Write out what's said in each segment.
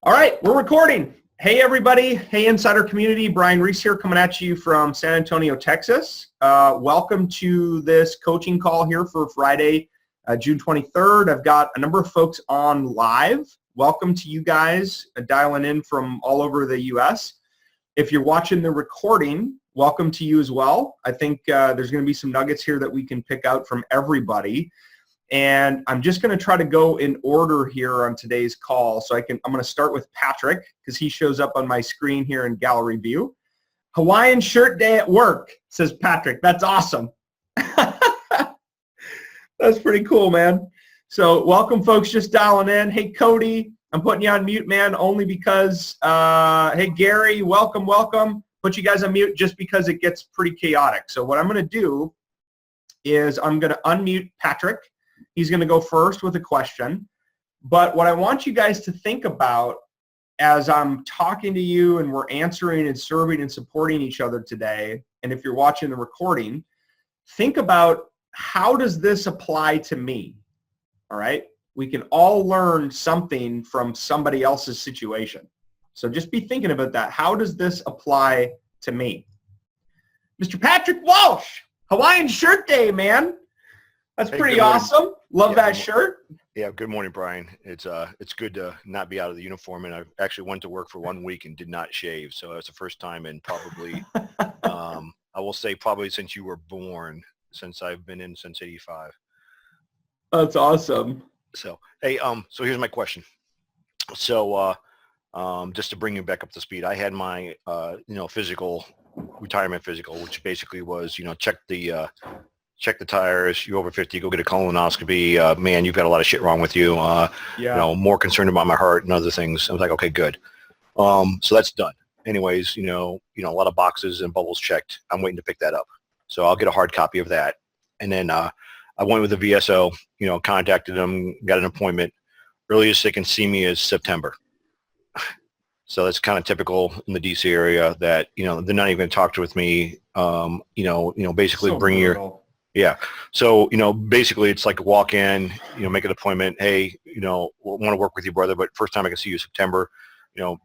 All right, we're recording. Hey, everybody. Hey, Insider community. Brian Reese here coming at you from San Antonio, Texas. Welcome to this coaching call here for Friday, June 23rd. I've got a number of folks on live. Welcome to you guys dialing in from all over the U.S. If you're watching the recording, welcome to you as well. I think there's going to be some nuggets here that we can pick out from everybody. And I'm just going to try to go in order here on today's call. So I'm going to start with Patrick because he shows up on my screen here in gallery view. Hawaiian shirt day at work, says Patrick. That's awesome. That's pretty cool, man. So welcome, folks, just dialing in. Hey, Cody, I'm putting you on mute, man, only because, hey, Gary, welcome. Put you guys on mute just because it gets pretty chaotic. So what I'm going to do is I'm going to unmute Patrick. He's going to go first with a question. But what I want you guys to think about as I'm talking to you and we're answering and serving and supporting each other today, and if you're watching the recording, think about how does this apply to me? All right? We can all learn something from somebody else's situation. So just be thinking about that. How does this apply to me? Mr. Patrick Walsh, Hawaiian shirt day, man. That's pretty awesome. Love that shirt. Yeah, good morning, Brian. It's good to not be out of the uniform, and I actually went to work for 1 week and did not shave, so it's the first time in probably, I will say probably since you were born, since I've been in since '85. That's awesome. So, hey, so here's my question. So, just to bring you back up to speed, I had my, retirement physical, which basically was, check the tires, you're over 50, go get a colonoscopy, man, you've got a lot of shit wrong with you, more concerned about my heart and other things. I was like, okay, good. So that's done. Anyways, a lot of boxes and bubbles checked. I'm waiting to pick that up. So I'll get a hard copy of that. And then I went with the VSO, contacted them, got an appointment. Earliest they can see me is September. So that's kind of typical in the DC area that, they're not even going to talk with me, basically so bring brutal. Yeah. So, basically it's like walk in, make an appointment. Hey, want to work with you, brother, but first time I can see you September,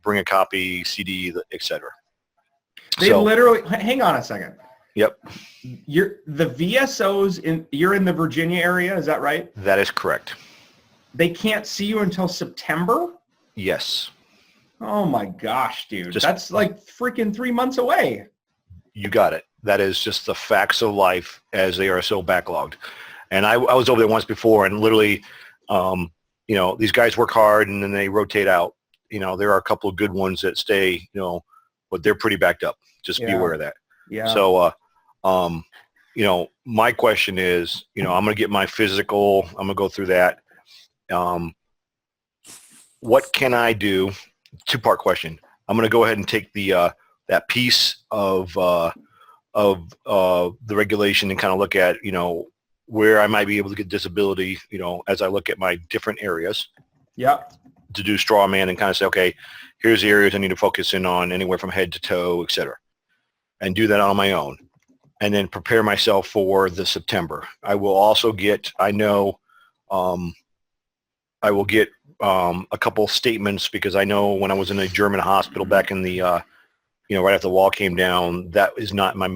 bring a copy, CD, etc. They literally, hang on a second. Yep. The VSOs you're in the Virginia area. Is that right? That is correct. They can't see you until September? Yes. Oh my gosh, dude. That's like freaking 3 months away. You got it. That is just the facts of life as they are so backlogged. And I was over there once before and literally, these guys work hard and then they rotate out. There are a couple of good ones that stay, but they're pretty backed up. Just be aware of that. Yeah. So, my question is, I'm going to get my physical. I'm going to go through that. What can I do? Two-part question. I'm going to go ahead and take the that piece of the regulation and kind of look at, where I might be able to get disability, as I look at my different areas. Yeah. To do straw man and kind of say, okay, here's the areas I need to focus in on, anywhere from head to toe, et cetera, and do that on my own. And then prepare myself for the September. I will also get, I will get a couple statements because I know when I was in a German hospital back in the, right after the wall came down, that is not in my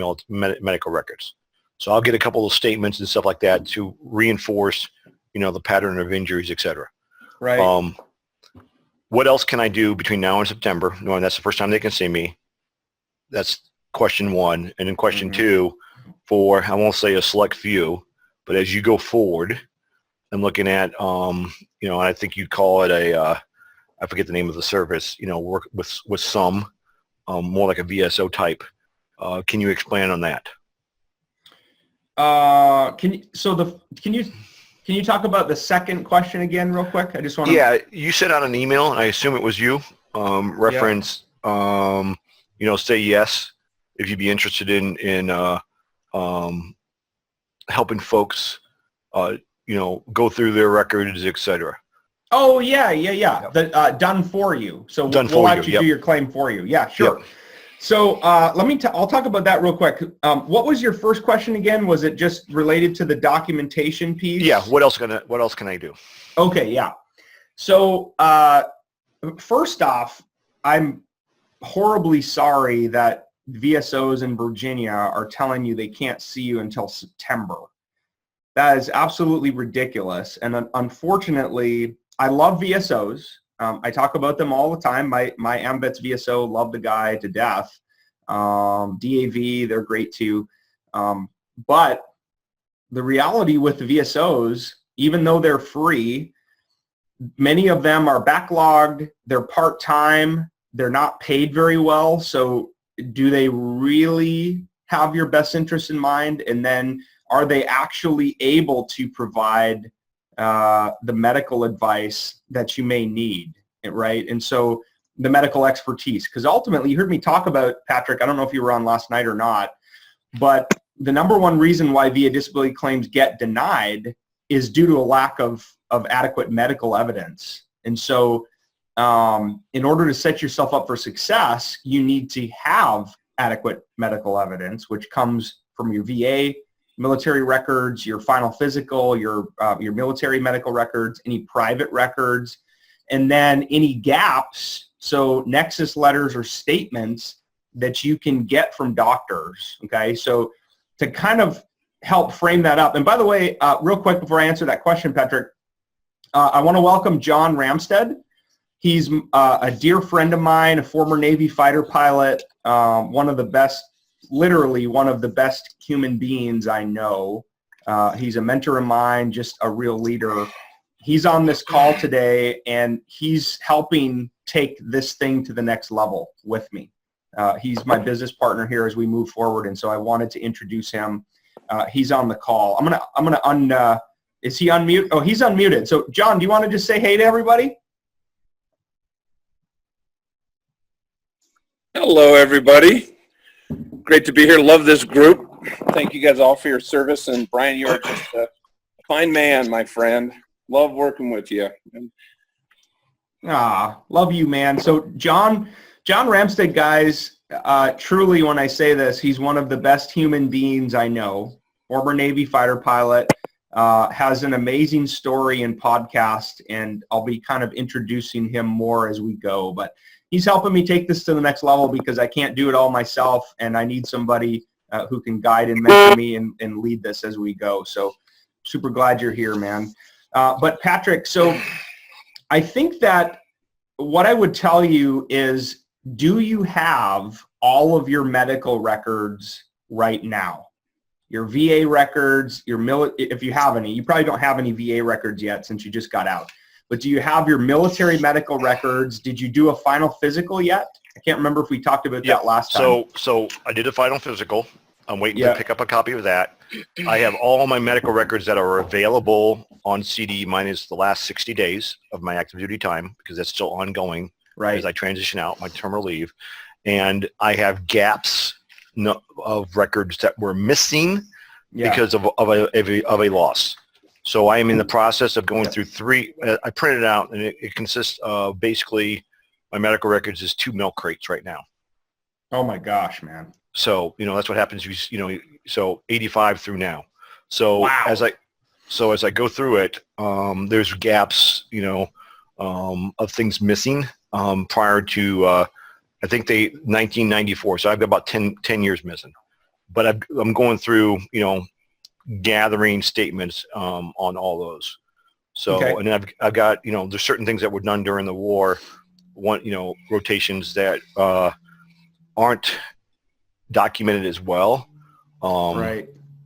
medical records. So I'll get a couple of statements and stuff like that to reinforce, the pattern of injuries, et cetera. Right. What else can I do between now and September, knowing that's the first time they can see me? That's question one. And then question two, for, I won't say a select few, but as you go forward, I'm looking at, I think you'd call it I forget the name of the service, work with some, more like a VSO type. Can you expand on that? Can you talk about the second question again real quick? I just want to. Yeah, you sent out an email, and I assume it was you, reference, say yes if you'd be interested in helping folks, go through their records, et cetera. Oh, yeah. The done for you. So we'll actually do your claim for you. Yeah, sure. Yep. So I'll talk about that real quick. What was your first question again? Was it just related to the documentation piece? Yeah. What else can I do? Okay. Yeah. So First off, I'm horribly sorry that VSOs in Virginia are telling you they can't see you until September. That is absolutely ridiculous. And unfortunately, I love VSOs. I talk about them all the time. My AMVETS VSO, love the guy to death. DAV, they're great too. But the reality with the VSOs, even though they're free, many of them are backlogged, they're part-time, they're not paid very well. So do they really have your best interest in mind? And then are they actually able to provide the medical advice that you may need, right? And so the medical expertise, because ultimately you heard me talk about, Patrick, I don't know if you were on last night or not, but the number one reason why VA disability claims get denied is due to a lack of adequate medical evidence. And so in order to set yourself up for success, you need to have adequate medical evidence, which comes from your VA military records, your final physical, your military medical records, any private records, and then any gaps, so nexus letters or statements that you can get from doctors, okay? So to kind of help frame that up, and by the way, real quick before I answer that question, Patrick, I want to welcome John Ramstead. He's a dear friend of mine, a former Navy fighter pilot, one of the best, literally one of the best human beings I know. He's a mentor of mine, just a real leader. He's on this call today, and he's helping take this thing to the next level with me. He's my business partner here as we move forward, and so I wanted to introduce him. He's on the call. I'm gonna is he unmute? Oh, he's unmuted. So John, do you want to just say hey to everybody? Hello, everybody. Great to be here. Love this group. Thank you guys all for your service. And Brian, you are just a fine man, my friend. Love working with you. Love you, man. So John Ramstead, guys, truly when I say this, he's one of the best human beings I know. Former Navy fighter pilot, has an amazing story and podcast, and I'll be kind of introducing him more as we go. But he's helping me take this to the next level because I can't do it all myself, and I need somebody who can guide and mentor me and lead this as we go. So super glad you're here, man. But Patrick, so I think that what I would tell you is, do you have all of your medical records right now? Your VA records, if you have any. You probably don't have any VA records yet since you just got out. But do you have your military medical records? Did you do a final physical yet? I can't remember if we talked about that last time. So I did a final physical. I'm waiting to pick up a copy of that. I have all my medical records that are available on CD minus the last 60 days of my active duty time, because that's still ongoing as I transition out my terminal leave. And I have gaps of records that were missing because of a loss. So I am in the process of going through three. I printed out, and it consists of basically my medical records is 2 milk crates right now. Oh my gosh, man. So that's what happens. So 85 through now. So as I go through it, there's gaps, of things missing prior to I think 1994. So I've got about 10 years missing. But I'm going through, gathering statements on all those. So and then I've got there's certain things that were done during the war, rotations that aren't documented as well.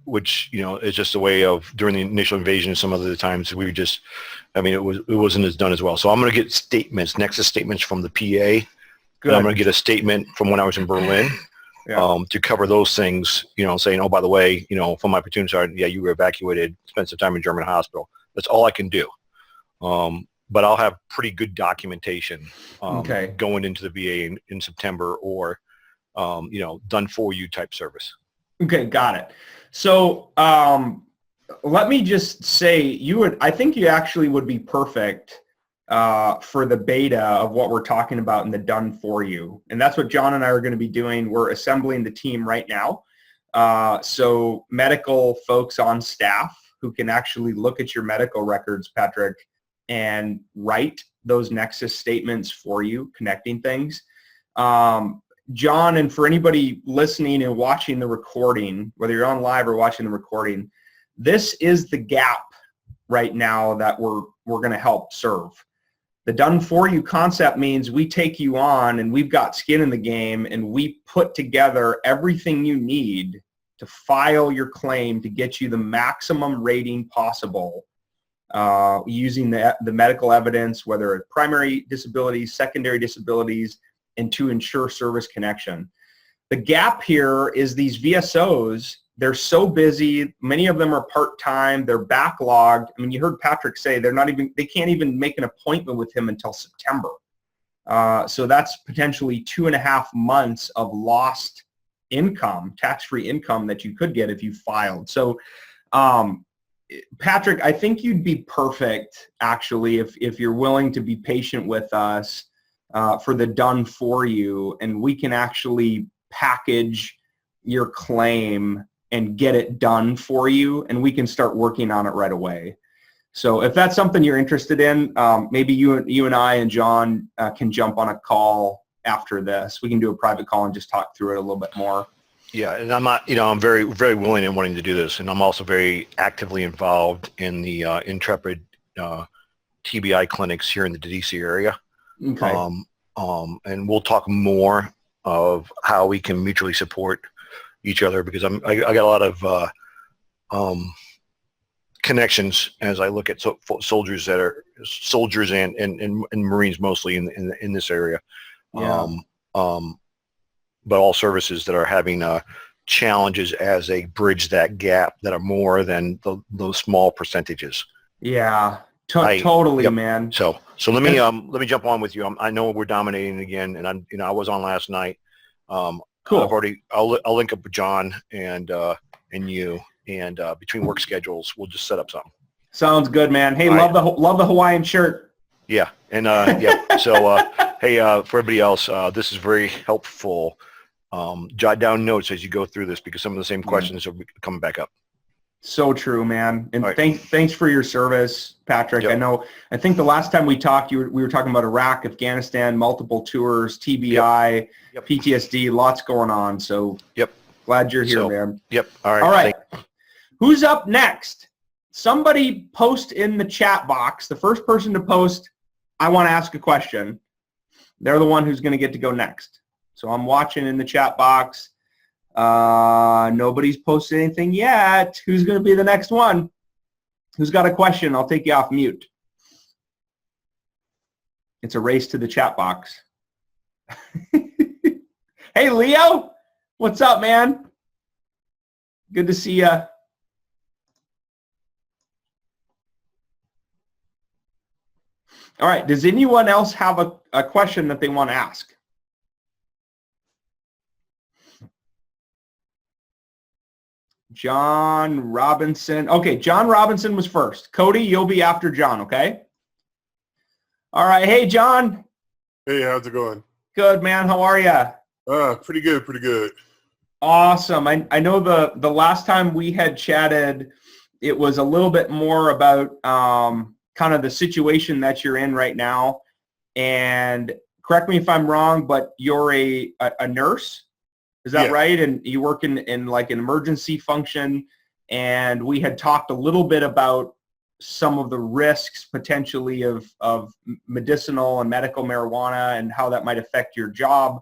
Which is just a way of, during the initial invasion, some other times we just, it wasn't as done as well. So I'm going to get statements, nexus statements from the PA. And I'm going to get a statement from when I was in Berlin. To cover those things, saying, oh, by the way, from my platoon sergeant, you were evacuated, spent some time in German hospital. That's all I can do. But I'll have pretty good documentation going into the VA in September, or, done for you type service. Okay, got it. So let me just say, I think you actually would be perfect for the beta of what we're talking about in the done for you. And that's what John and I are going to be doing. We're assembling the team right now. So medical folks on staff who can actually look at your medical records, Patrick, and write those nexus statements for you, connecting things. John, and for anybody listening and watching the recording, whether you're on live or watching the recording, this is the gap right now that we're going to help serve. The done for you concept means we take you on and we've got skin in the game, and we put together everything you need to file your claim to get you the maximum rating possible, using the medical evidence, whether it's primary disabilities, secondary disabilities, and to ensure service connection. The gap here is these VSOs, they're so busy. Many of them are part-time. They're backlogged. I mean, you heard Patrick say they can't even make an appointment with him until September. So that's potentially 2.5 months of lost income, tax-free income that you could get if you filed. So Patrick, I think you'd be perfect, actually, if you're willing to be patient with us for the done for you, and we can actually package your claim and get it done for you, and we can start working on it right away. So if that's something you're interested in, maybe you and I and John can jump on a call after this. We can do a private call and just talk through it a little bit more. Yeah, and I'm not, I'm very, very willing and wanting to do this, and I'm also very actively involved in the Intrepid TBI clinics here in the DC area. Okay. And we'll talk more of how we can mutually support each other, because I got a lot of connections as I look at soldiers that are soldiers and Marines mostly in this area. Yeah. But all services that are having challenges as they bridge that gap that are more than those small percentages. Yeah, totally, yep. man. So let me jump on with you. I know we're dominating again, and I was on last night. Cool. I'll link up with John and you, and between work schedules, we'll just set up something. Sounds good, man. Hey, All love the Hawaiian shirt. Yeah, and yeah. So hey, for everybody else, this is very helpful. Jot down notes as you go through this, because some of the same questions are coming back up. So true, man. And right. thanks for your service, Patrick. Yep. I think the last time we talked, we were talking about Iraq, Afghanistan, multiple tours, TBI, yep. PTSD, lots going on. So yep. Glad you're here, man. Yep. All right. All right. Who's up next? Somebody post in the chat box. The first person to post, I want to ask a question. They're the one who's going to get to go next. So I'm watching in the chat box. Nobody's posted anything yet. Who's going to be the next one? Who's got a question? I'll take you off mute. It's a race to the chat box. Hey, Leo. What's up, man? Good to see you. All right. Does anyone else have a question that they want to ask? John Robinson. Okay, John Robinson was first. Cody, you'll be after John, okay? All right. Hey, John. Hey, how's it going? Good, man. How are you? Pretty good, pretty good. Awesome. I know the last time we had chatted, it was a little bit more about kind of the situation that you're in right now. And correct me if I'm wrong, but you're a nurse. Is that right? And you work in like an emergency function. And we had talked a little bit about some of the risks potentially of medicinal and medical marijuana and how that might affect your job,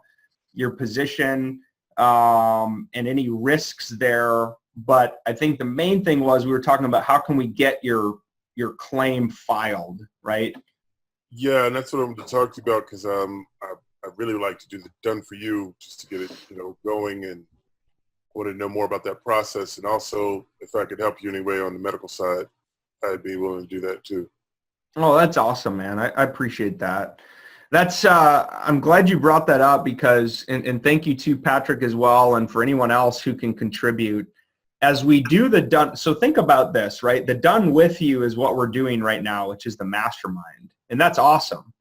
your position, and any risks there. But I think the main thing was we were talking about how can we get your claim filed, right? Yeah, and that's what I'm going to talk to you about, because I really would like to do the done for you just to get it, going, and want to know more about that process. And also, if I could help you anyway on the medical side, I'd be willing to do that too. Oh, that's awesome, man. I appreciate that. That's I'm glad you brought that up, because and thank you to Patrick as well, and for anyone else who can contribute as we do the done. So think about this, right? The done with you is what we're doing right now, which is the mastermind, and that's awesome.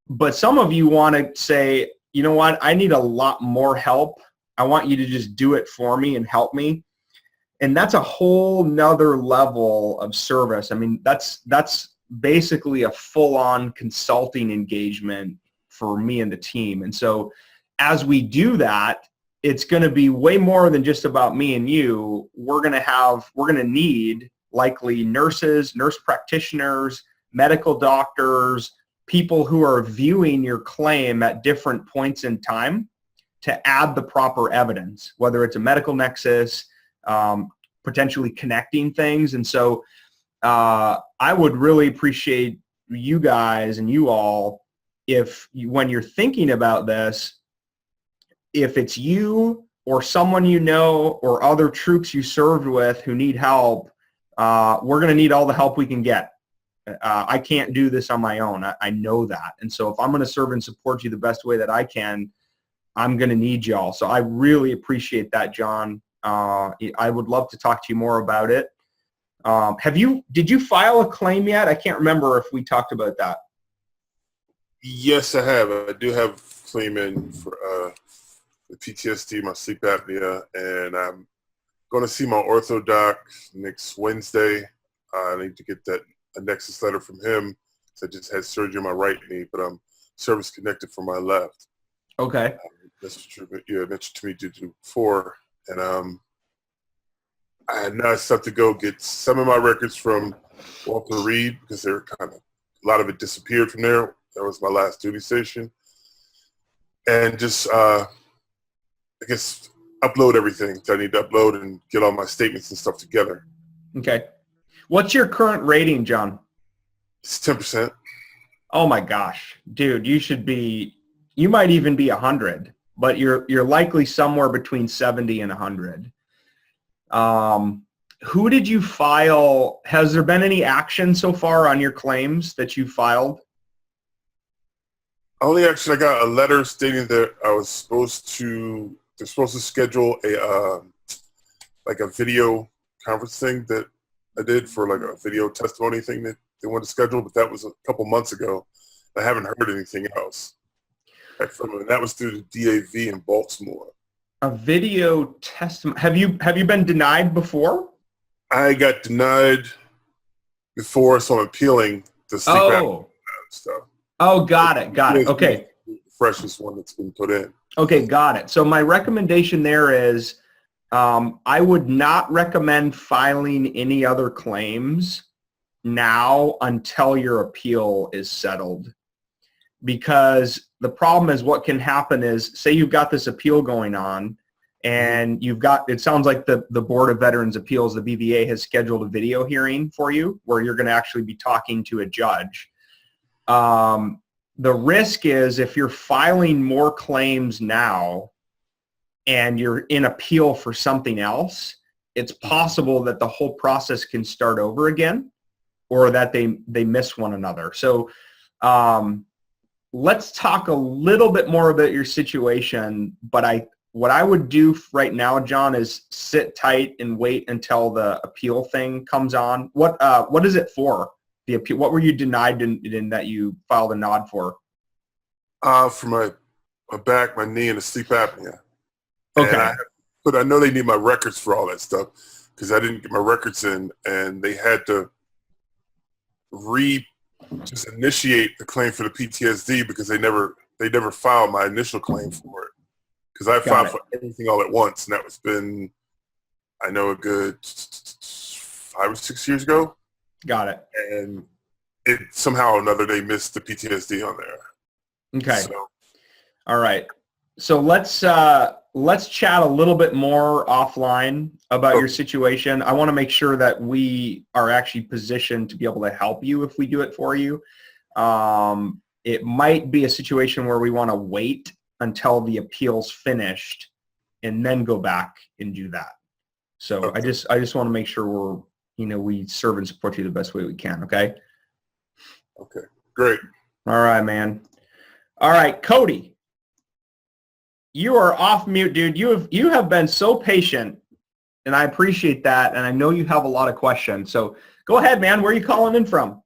But some of you want to say, you know what, I need a lot more help. I want you to just do it for me and help me. And that's a whole nother level of service. I mean, that's basically a full-on consulting engagement for me and the team. And so as we do that, it's going to be way more than just about me and you. We're going to need likely nurses, nurse practitioners, medical doctors, people who are viewing your claim at different points in time to add the proper evidence, whether it's a medical nexus, potentially connecting things. And so I would really appreciate you guys and you all if when you're thinking about this, if it's you or someone you know or other troops you served with who need help, we're going to need all the help we can get. I can't do this on my own. I know that. And so if I'm going to serve and support you the best way that I can, I'm going to need y'all. So I really appreciate that, John. I would love to talk to you more about it. Did you file a claim yet? I can't remember if we talked about that. Yes, I have. I do have claim in for the PTSD, my sleep apnea, and I'm going to see my ortho doc next Wednesday. I need to get a nexus letter from him. So I just had surgery on my right knee, but I'm service connected for my left. Okay. That's true. But you mentioned to me to do before, and I now have to go get some of my records from Walter Reed because they're a lot of it disappeared from there. That was my last duty station, and just I guess upload everything that I need to upload and get all my statements and stuff together. Okay. What's your current rating, John? It's 10%. Oh my gosh, dude, you might even be 100, but you're likely somewhere between 70 and 100. Who did you file? Has there been any action so far on your claims that you filed? Only action, I got a letter stating that they're supposed to schedule a video conference thing that I did for like a video testimony thing that they wanted to schedule, but that was a couple months ago. I haven't heard anything else. That was through the DAV in Baltimore. A video testimony. Have you been denied before? I got denied before, so I'm appealing the sleep apnea stuff. Oh, got it. Okay. The freshest one that's been put in. Okay, got it. So my recommendation there is I would not recommend filing any other claims now until your appeal is settled. Because the problem is what can happen is, say you've got this appeal going on and it sounds like the Board of Veterans Appeals, the BVA, has scheduled a video hearing for you where you're going to actually be talking to a judge. The risk is if you're filing more claims now and you're in appeal for something else, it's possible that the whole process can start over again or that they miss one another. So let's talk a little bit more about your situation, but what I would do right now, John, is sit tight and wait until the appeal thing comes on. What is it for? The appeal? What were you denied in that you filed a nod for? For my back, my knee, and the sleep apnea. Okay. But I know they need my records for all that stuff because I didn't get my records in, and they had to just initiate the claim for the PTSD because they never filed my initial claim for it because I filed for everything all at once, and that was been, I know, a good 5 or 6 years ago. Got it. And it somehow or another they missed the PTSD on there. Okay. So. All right. So let's chat a little bit more offline about your situation. I want to make sure that we are actually positioned to be able to help you if we do it for you. It might be a situation where we want to wait until the appeal's finished and then go back and do that. So I just want to make sure we serve and support you the best way we can. Okay. Okay. Great. All right, man. All right, Cody. You are off mute, dude. You have been so patient, and I appreciate that, and I know you have a lot of questions. So go ahead, man. Where are you calling in from?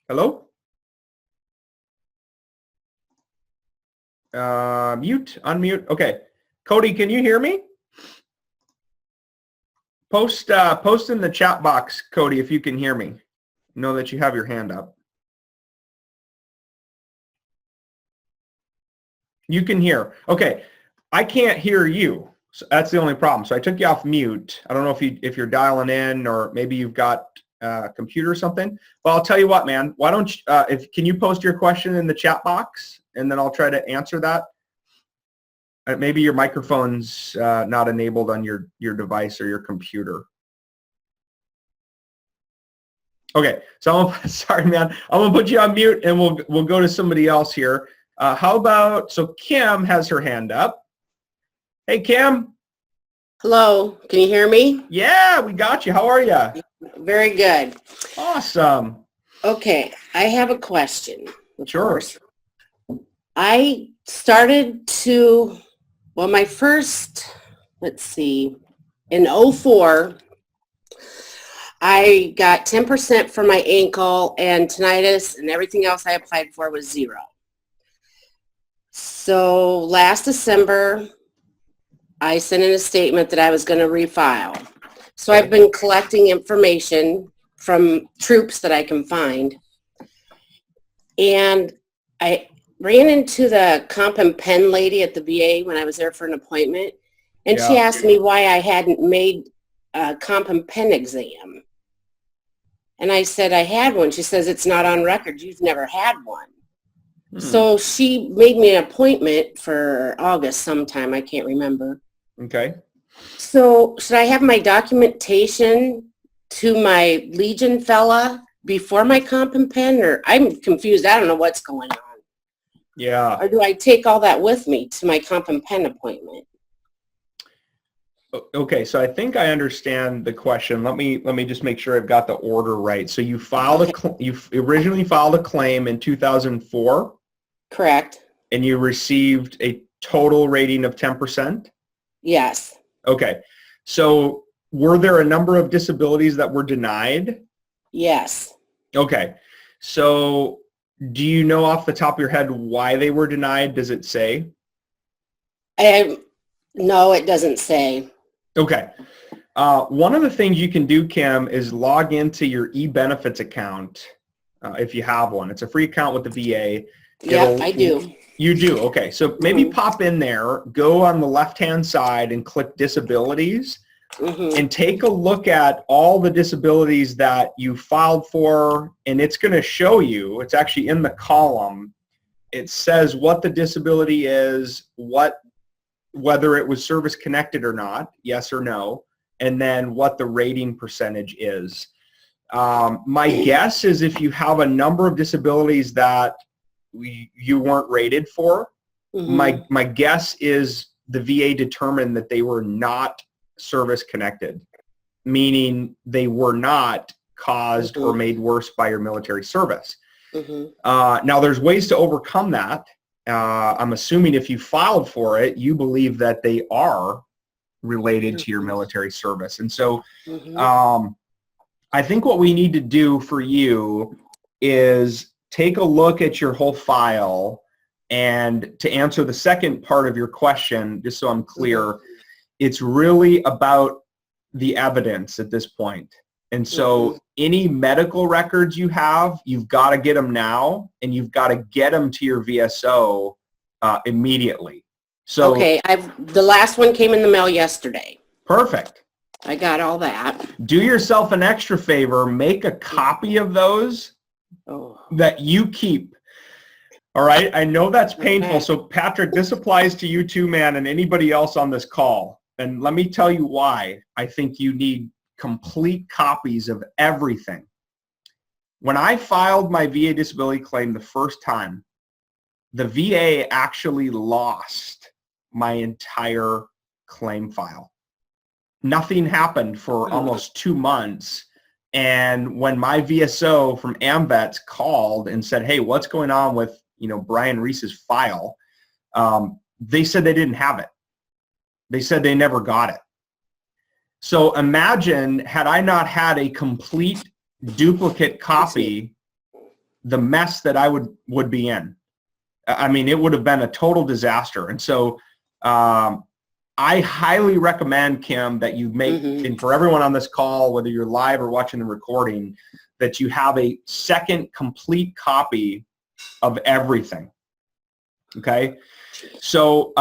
Hello? Mute, unmute. Okay. Cody, can you hear me? Post in the chat box, Cody, if you can hear me. Know that you have your hand up. You can hear. Okay. I can't hear you. So that's the only problem. So I took you off mute. I don't know if you're dialing in, or maybe you've got a computer or something. Well, I'll tell you what, man. Why don't you, can you post your question in the chat box, and then I'll try to answer that. Maybe your microphone's not enabled on your device or your computer. Okay, so sorry, man. I'm gonna put you on mute, and we'll go to somebody else here. How about, so Kim has her hand up. Hey, Kim. Hello, can you hear me? Yeah, we got you. How are you? Very good. Awesome. Okay, I have a question. Sure. I started to, well, my first, let's see, in 04, I got 10% for my ankle and tinnitus, and everything else I applied for was 0. So last December, I sent in a statement that I was going to refile. So I've been collecting information from troops that I can find. And I ran into the comp and pen lady at the VA when I was there for an appointment. And she asked me why I hadn't made a comp and pen exam. And I said I had one. She says, it's not on record. You've never had one. So she made me an appointment for August sometime. I can't remember. Okay. So should I have my documentation to my Legion fella before my comp and pen? Or I'm confused. I don't know what's going on. Yeah. Or do I take all that with me to my comp and pen appointment? Okay, so I think I understand the question. Let me just make sure I've got the order right. So you filed you originally filed a claim in 2004. Correct. And you received a total rating of 10%? Yes. Okay. So were there a number of disabilities that were denied? Yes. Okay. So do you know off the top of your head why they were denied? Does it say? No, it doesn't say. Okay. One of the things you can do, Kim, is log into your eBenefits account if you have one. It's a free account with the VA. Yeah, I do. You do? Okay. So maybe pop in there, go on the left-hand side and click disabilities, and take a look at all the disabilities that you filed for, and it's going to show you, it's actually in the column, it says what the disability is, whether it was service connected or not, yes or no, and then what the rating percentage is. My guess is if you have a number of disabilities that you weren't rated for, my guess is the VA determined that they were not service connected, meaning they were not caused or made worse by your military service. Now there's ways to overcome that. I'm assuming if you filed for it, you believe that they are related to your military service. And so I think what we need to do for you is take a look at your whole file, and to answer the second part of your question, just so I'm clear, it's really about the evidence at this point. And so any medical records you have, you've got to get them now, and you've got to get them to your VSO immediately. So okay, the last one came in the mail yesterday. Perfect. I got all that. Do yourself an extra favor, make a copy of those that you keep. All right, I know that's painful. Okay. So Patrick, this applies to you too, man, and anybody else on this call. And let me tell you why I think you need complete copies of everything. When I filed my VA disability claim the first time, the VA actually lost my entire claim file. Nothing happened for almost 2 months. And when my VSO from AMVETS called and said, hey, what's going on with, Brian Reese's file? They said they didn't have it. They said they never got it. So imagine, had I not had a complete duplicate copy, the mess that I would be in. I mean, it would have been a total disaster. And so I I highly recommend, Kim, that you make, and for everyone on this call, whether you're live or watching the recording, that you have a second complete copy of everything. Okay? So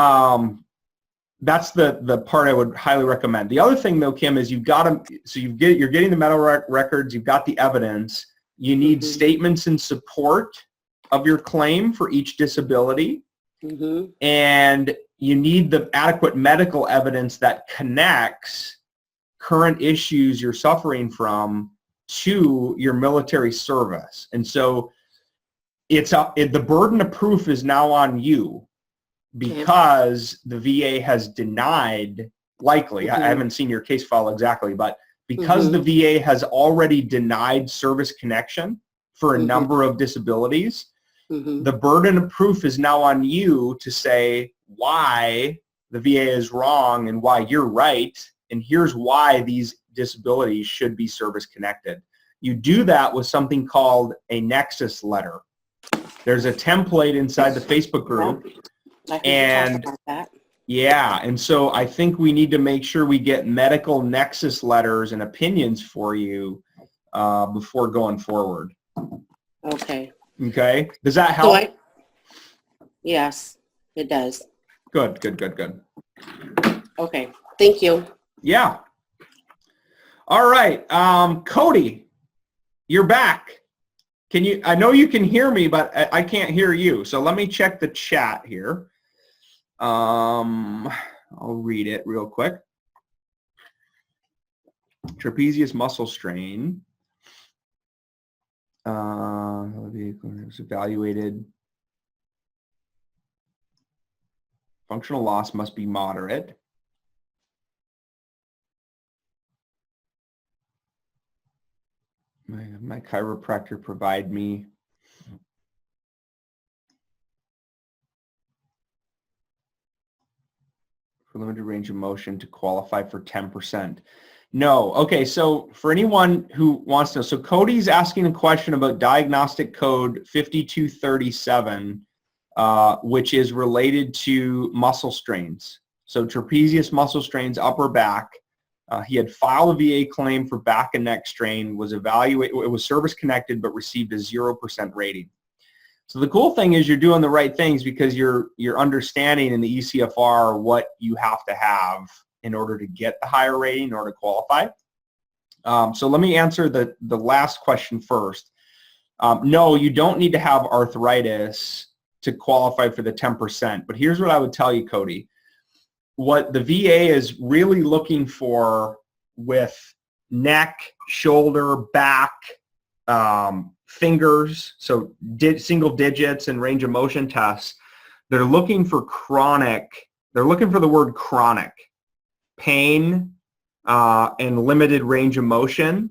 that's the part I would highly recommend. The other thing, though, Kim, is you've got to, so you're getting the medical records, you've got the evidence, you need statements in support of your claim for each disability, and you need the adequate medical evidence that connects current issues you're suffering from to your military service. And so the burden of proof is now on you, because the VA has denied, likely, I haven't seen your case file exactly, but because the VA has already denied service connection for a number of disabilities, the burden of proof is now on you to say why the VA is wrong and why you're right, and here's why these disabilities should be service connected. You do that with something called a nexus letter. There's a template inside the Facebook group. And yeah, and so I think we need to make sure we get medical nexus letters and opinions for you before going forward. Okay. Okay. Does that help? Yes, it does. Good, good, good, good. Okay. Thank you. Yeah. All right. Cody, you're back. Can you, I know you can hear me, but I can't hear you. So let me check the chat here. I'll read it real quick. Trapezius muscle strain. Was evaluated. Functional loss must be moderate. My chiropractor provide me for limited range of motion to qualify for 10%. No. Okay, so for anyone who wants to know, so Cody's asking a question about diagnostic code 5237, which is related to muscle strains. So trapezius muscle strains, upper back. He had filed a VA claim for back and neck strain, was evaluated, it was service connected, but received a 0% rating. So the cool thing is you're doing the right things because you're understanding in the ECFR what you have to have in order to get the higher rating in order to qualify. So let me answer the last question first. No, you don't need to have arthritis to qualify for the 10%, but here's what I would tell you, Cody. What the VA is really looking for with neck, shoulder, back, fingers, so single digits and range of motion tests, they're looking for chronic, they're looking for the word chronic, pain and limited range of motion,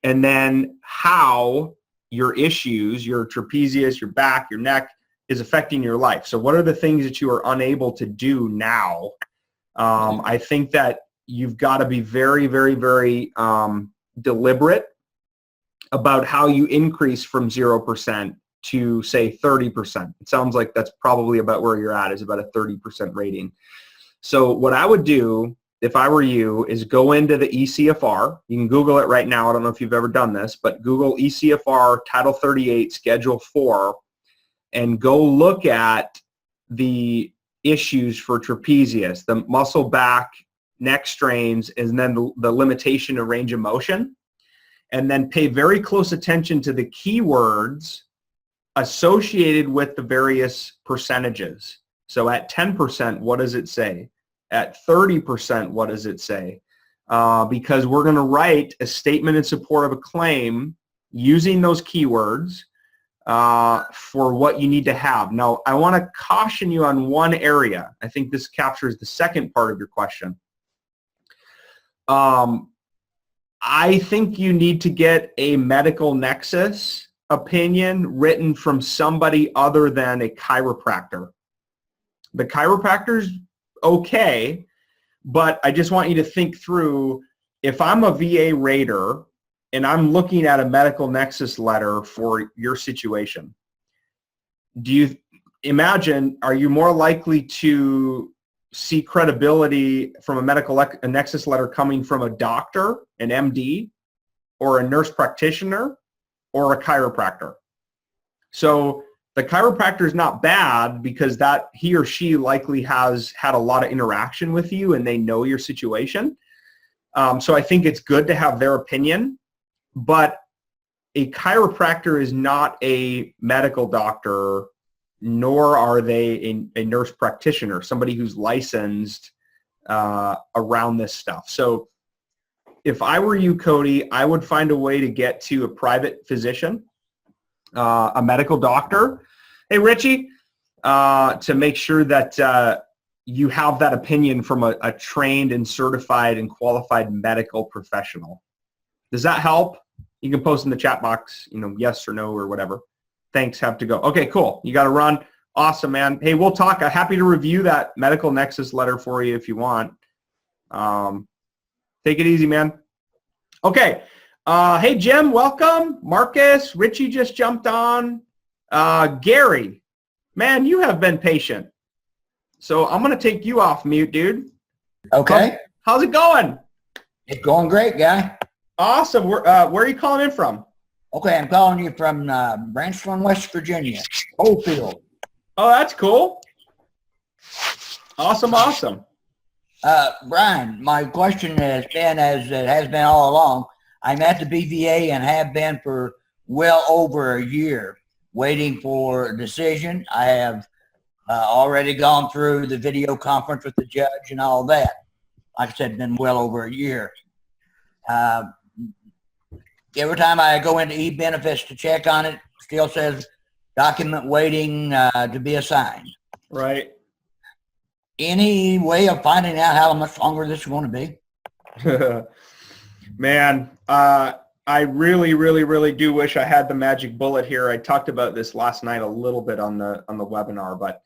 and then how your issues, your trapezius, your back, your neck, is affecting your life. So what are the things that you are unable to do now? I think that you've got to be very, very, very deliberate about how you increase from 0% to, say, 30%. It sounds like that's probably about where you're at, is about a 30% rating. So what I would do if I were you is go into the ECFR. You can Google it right now. I don't know if you've ever done this, but Google ECFR Title 38 Schedule 4 and go look at the issues for trapezius, the muscle back, neck strains, and then the limitation of range of motion. And then pay very close attention to the keywords associated with the various percentages. So at 10%, what does it say? At 30%, what does it say? Because we're going to write a statement in support of a claim using those keywords for what you need to have. Now, I want to caution you on one area. I think this captures the second part of your question. I think you need to get a medical nexus opinion written from somebody other than a chiropractor. The chiropractor's okay, but I just want you to think through, if I'm a VA rater and I'm looking at a medical nexus letter for your situation, do you imagine, are you more likely to see credibility from a medical nexus letter coming from a doctor, an MD, or a nurse practitioner, or a chiropractor. So the chiropractor is not bad because that he or she likely has had a lot of interaction with you and they know your situation. So I think it's good to have their opinion, but a chiropractor is not a medical doctor, nor are they a nurse practitioner, somebody who's licensed around this stuff. So if I were you, Cody, I would find a way to get to a private physician, a medical doctor. Hey, Richie, to make sure that you have that opinion from a trained and certified and qualified medical professional. Does that help? You can post in the chat box, yes or no or whatever. Thanks, have to go. Okay, cool. You got to run. Awesome, man. Hey, we'll talk. I'm happy to review that medical nexus letter for you if you want. Take it easy, man. Okay. Hey, Jim, welcome. Marcus, Richie just jumped on. Gary, man, you have been patient. So I'm going to take you off mute, dude. Okay. How's it going? It's going great, guy. Awesome. Where are you calling in from? Okay, I'm calling you from Branchland, West Virginia. Oldfield. Oh, that's cool. Awesome, awesome. Brian, my question has been, as it has been all along, I'm at the BVA and have been for well over a year waiting for a decision. I have already gone through the video conference with the judge and all that. Like I said, been well over a year. Every time I go into e-benefits to check on it, still says document waiting to be assigned. Right. Any way of finding out how much longer this is going to be? Man, I really, really, really do wish I had the magic bullet here. I talked about this last night a little bit on the webinar, but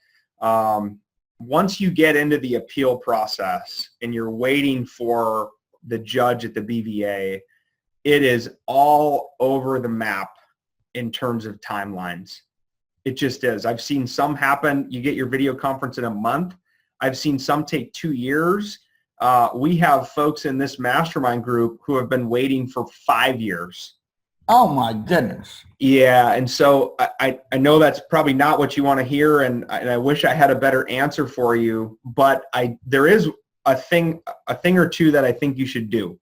once you get into the appeal process and you're waiting for the judge at the BVA, it is all over the map in terms of timelines. It just is. I've seen some happen. You get your video conference in a month. I've seen some take 2 years. We have folks in this mastermind group who have been waiting for 5 years. Oh my goodness. Yeah, and so I know that's probably not what you want to hear, and I wish I had a better answer for you, but there is a thing or two that I think you should do.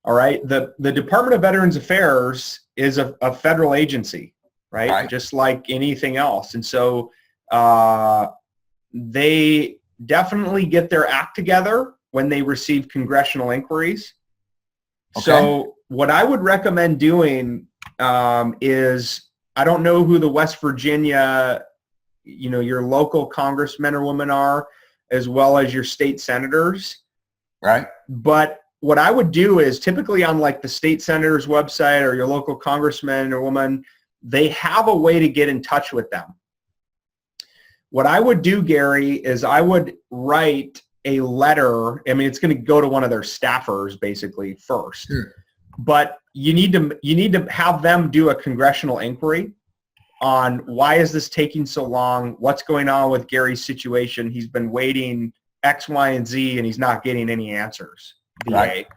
All right, the Department of Veterans Affairs is a federal agency, right? Just like anything else, and so they definitely get their act together when they receive congressional inquiries. Okay. So what I would recommend doing is, I don't know who the West Virginia, your local congressmen or women are, as well as your state senators. Right. But what I would do is, typically on like the state senator's website or your local congressman or woman, they have a way to get in touch with them. What I would do, Gary, is I would write a letter. I mean, it's going to go to one of their staffers basically first. Sure. But you need to have them do a congressional inquiry on why is this taking so long? What's going on with Gary's situation? He's been waiting X, Y, and Z, and he's not getting any answers. VA. Right.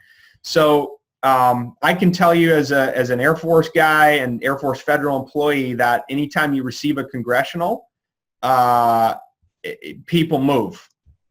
So I can tell you as an Air Force guy and Air Force federal employee that anytime you receive a congressional, people move.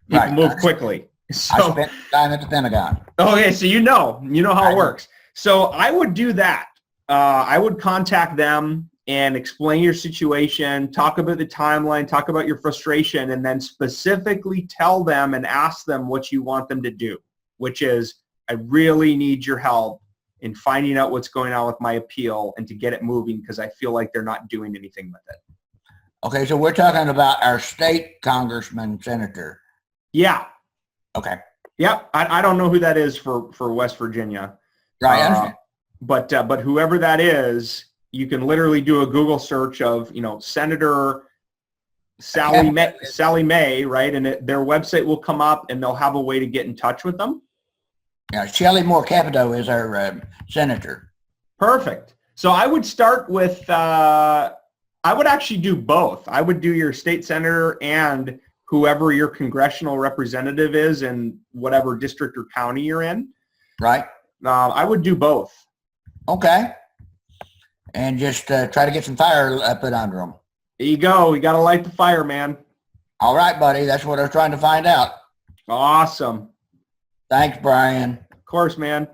People move quickly. So, I spent time at the Pentagon. Okay, so you know how it works. So I would do that. I would contact them and explain your situation, talk about the timeline, talk about your frustration, and then specifically tell them and ask them what you want them to do, which is, I really need your help in finding out what's going on with my appeal and to get it moving because I feel like they're not doing anything with it. Okay, so we're talking about our state congressman, senator. Yeah. Okay. Yep. I don't know who that is for West Virginia. Right. I understand. But whoever that is, you can literally do a Google search of, Senator Sally May, right? And their website will come up and they'll have a way to get in touch with them. Yeah, Shelley Moore Capito is our senator. Perfect. So I would start with, I would actually do both. I would do your state senator and whoever your congressional representative is in whatever district or county you're in. Right. I would do both. Okay. And just try to get some fire put under them. There you go. You got to light the fire, man. All right, buddy. That's what I was trying to find out. Awesome. Thanks, Brian. Of course, man.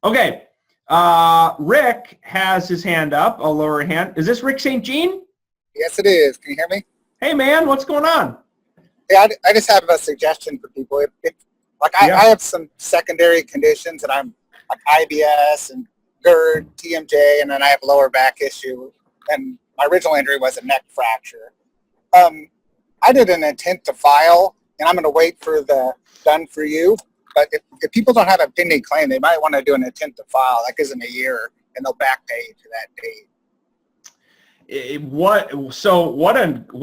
Okay. Rick has his hand up. I'll lower hand. Is this Rick St. Jean? Yes, it is. Can you hear me? Hey, man. What's going on? Yeah, I just have a suggestion for people. I have some secondary conditions, and I'm like IBS and GERD, TMJ, and then I have lower back issue. And my original injury was a neck fracture. I did an intent to file, and I'm going to wait for the done for you. But if people don't have a pending claim, they might want to do an intent to file. That gives them a year, and they'll back pay to that date. What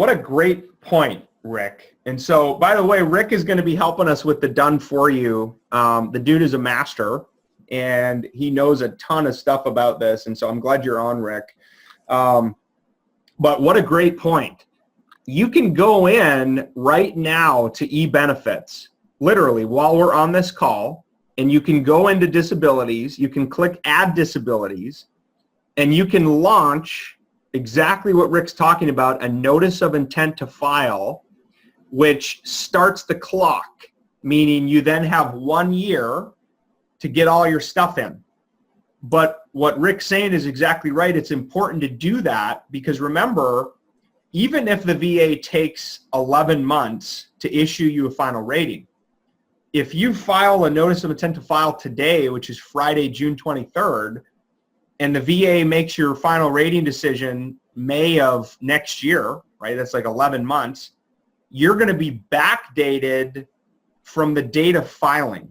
a great point, Rick. And so, by the way, Rick is going to be helping us with the done for you. The dude is a master, and he knows a ton of stuff about this. And so I'm glad you're on, Rick. But what a great point. You can go in right now to eBenefits, literally while we're on this call, and you can go into disabilities. You can click add disabilities, and you can launch exactly what Rick's talking about, a notice of intent to file, which starts the clock, meaning you then have 1 year to get all your stuff in. But what Rick's saying is exactly right. It's important to do that because remember, even if the VA takes 11 months to issue you a final rating, if you file a notice of intent to file today, which is Friday, June 23rd, and the VA makes your final rating decision May of next year, right? That's like 11 months. You're going to be backdated from the date of filing.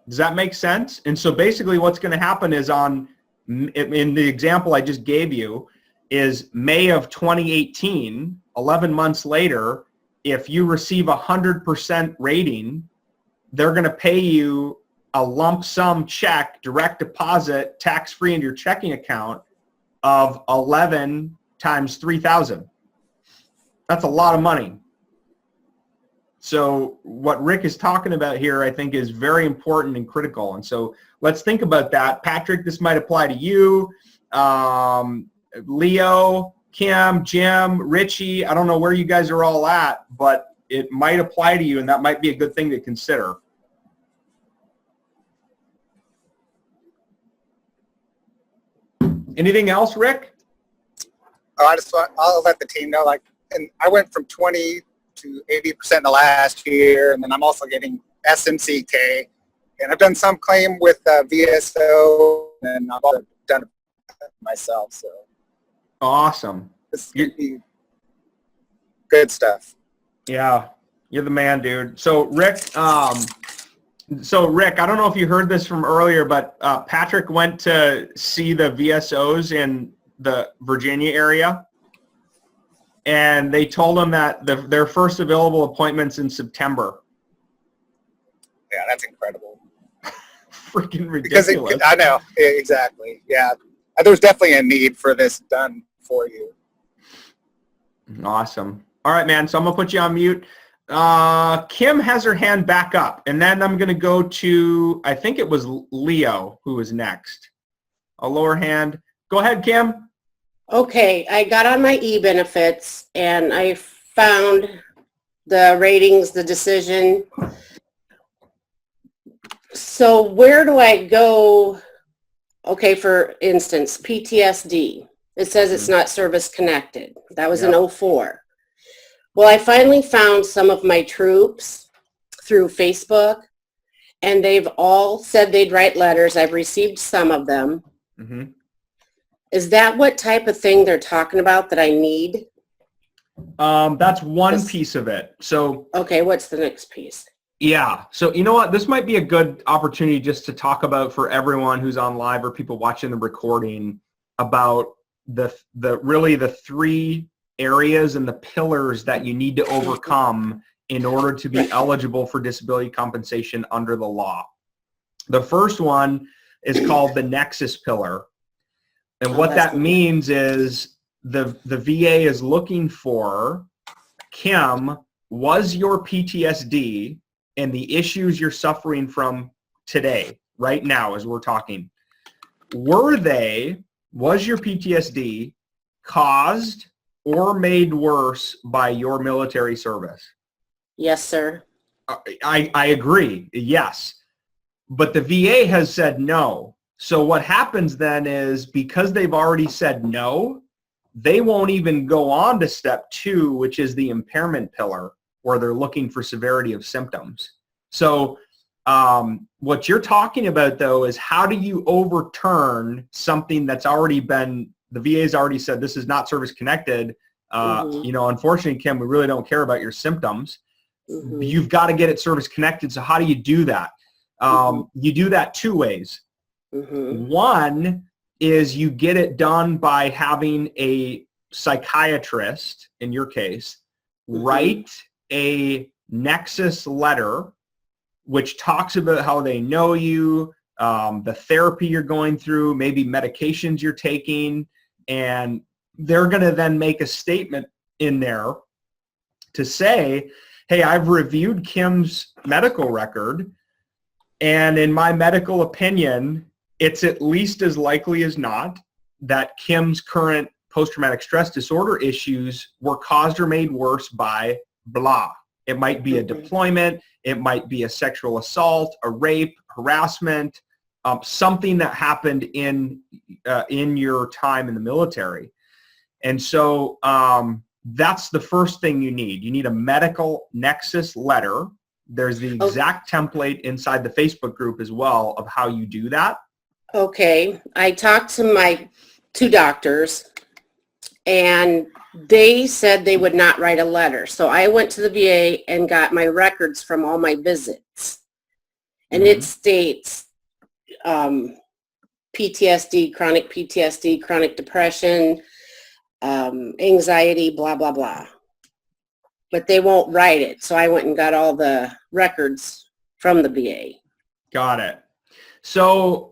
Does that make sense? And so basically what's going to happen is in the example I just gave you, is May of 2018, 11 months later, if you receive 100% rating, they're going to pay you a lump sum check, direct deposit, tax-free into your checking account of 11 times 3,000. That's a lot of money. So what Rick is talking about here, I think, is very important and critical. And so let's think about that. Patrick, this might apply to you. Leo, Kim, Jim, Richie, I don't know where you guys are all at, but it might apply to you, and that might be a good thing to consider. Anything else, Rick? Oh, I'll let the team know. And I went from 20 to 80% in the last year, and then I'm also getting SMCK, and I've done some claim with VSO, and I've also done it myself. So awesome. This is good stuff. Yeah, you're the man, dude. So Rick, I don't know if you heard this from earlier, but Patrick went to see the VSOs in the Virginia area, and they told him that their first available appointment's in September. Yeah, that's incredible. Freaking ridiculous. I know, exactly. Yeah, there's definitely a need for this done for you. Awesome. All right, man. So I'm going to put you on mute. Kim has her hand back up, and then I'm going to go to, I think it was Leo who was next. A lower hand. Go ahead, Kim. Okay, I got on my e-benefits, and I found the ratings, the decision. So where do I go? Okay, for instance, PTSD. It says it's not service connected. That was in 04. Well, I finally found some of my troops through Facebook, and they've all said they'd write letters. I've received some of them. Mm-hmm. Is that what type of thing they're talking about that I need? That's one piece of it. So okay, what's the next piece? Yeah. So you know what? This might be a good opportunity just to talk about for everyone who's on live or people watching the recording about the three areas and the pillars that you need to overcome in order to be eligible for disability compensation under the law. The first one is called the nexus pillar. And what that means is the VA is looking for, Kim, was your PTSD and the issues you're suffering from today, right now as we're talking, was your PTSD caused or made worse by your military service? Yes, sir. I agree, yes. But the VA has said no. So what happens then is, because they've already said no, they won't even go on to step 2, which is the impairment pillar, where they're looking for severity of symptoms. So what you're talking about, though, is how do you overturn something that's already been, the VA's already said this is not service connected. You know, unfortunately, Kim, we really don't care about your symptoms. You've got to get it service connected. So how do you do that? You do that 2 ways. One is you get it done by having a psychiatrist, in your case, write a nexus letter which talks about how they know you, the therapy you're going through, maybe medications you're taking, and they're going to then make a statement in there to say, hey, I've reviewed Kim's medical record, and in my medical opinion, it's at least as likely as not that Kim's current post-traumatic stress disorder issues were caused or made worse by blah. It might be a deployment, it might be a sexual assault, a rape, harassment, something that happened in your time in the military. And so that's the first thing you need. You need a medical nexus letter. There's the exact template inside the Facebook group as well of how you do that. Okay. I talked to my 2 doctors, and they said they would not write a letter. So I went to the VA and got my records from all my visits. And it states PTSD, chronic depression, anxiety, blah, blah, blah. But they won't write it. So I went and got all the records from the VA. Got it. So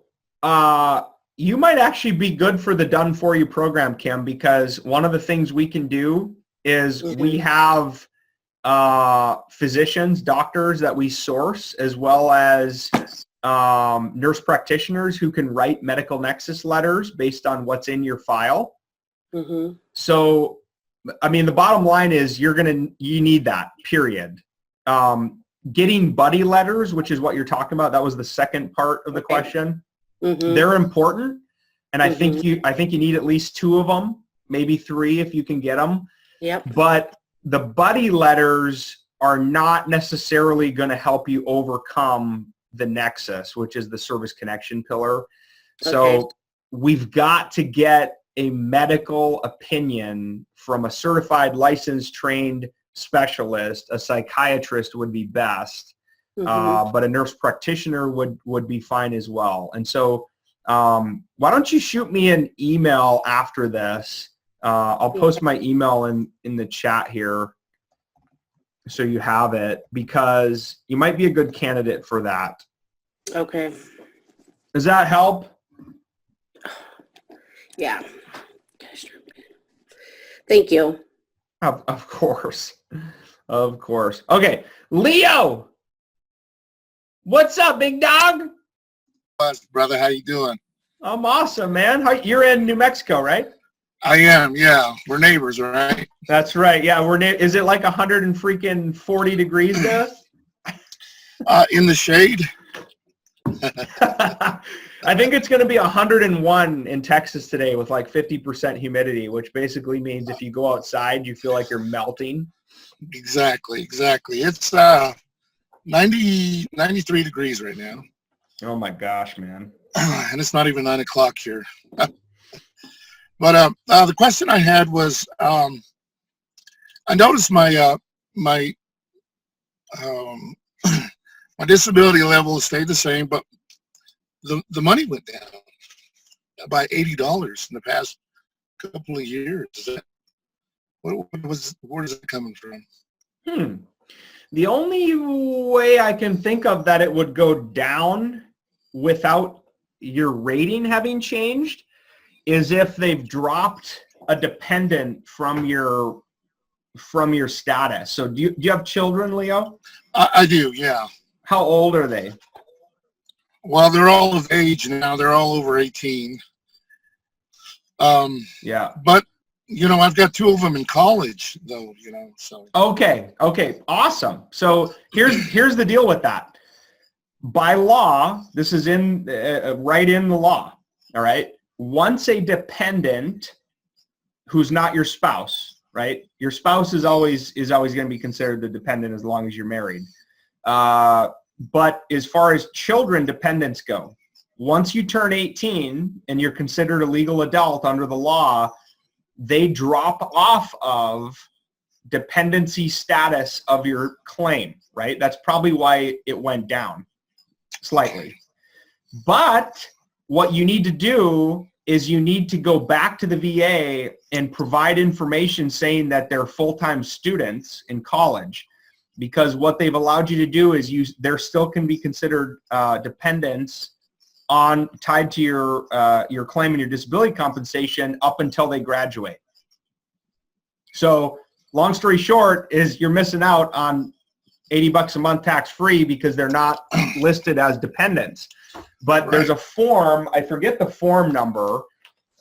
you might actually be good for the Done For You program, Kim, because one of the things we can do is we have physicians, doctors that we source, as well as nurse practitioners who can write medical nexus letters based on what's in your file. So, I mean, the bottom line is you need that, period. Getting buddy letters, which is what you're talking about, that was the second part of the question. They're important, and I think you need at least 2 of them, maybe 3 if you can get them. But the buddy letters are not necessarily going to help you overcome the nexus, which is the service connection pillar. So we've got to get a medical opinion from a certified, licensed, trained specialist. A psychiatrist would be best. But a nurse practitioner would be fine as well. And so why don't you shoot me an email after this? I'll post my email in the chat here so you have it, because you might be a good candidate for that. Okay. Does that help? Yeah. Thank you. Of course. Of course. Okay. Leo! What's up, big dog? Brother, how you doing? I'm awesome, man. You're in New Mexico, right? I am, yeah. We're neighbors, right? That's right. Yeah, is it like 140 degrees there? In the shade. I think it's going to be 101 in Texas today with like 50% humidity, which basically means if you go outside, you feel like you're melting. Exactly. It's 93 degrees right now. Oh my gosh, man. And it's not even 9 o'clock here. But the question I had was, I noticed my my disability level stayed the same, but the money went down by $80 in the past couple of years. Where is it coming from? The only way I can think of that it would go down without your rating having changed is if they've dropped a dependent from your status. So do you have children, Leo? I do, yeah. How old are they? Well, they're all of age now. They're all over 18. Yeah. But, I've got 2 of them in college, though, so. Okay. Awesome. So here's the deal with that. By law, this is in right in the law. All right. Once a dependent who's not your spouse, right? Your spouse is always going to be considered the dependent as long as you're married. But as far as children dependents go, once you turn 18 and you're considered a legal adult under the law, they drop off of dependency status of your claim, right? That's probably why it went down slightly. But what you need to do is you need to go back to the VA and provide information saying that they're full-time students in college, because what they've allowed you to do is there still can be considered dependents tied to your claim and your disability compensation up until they graduate. So long story short is you're missing out on $80 a month tax-free because they're not listed as dependents. But there's a form, I forget the form number,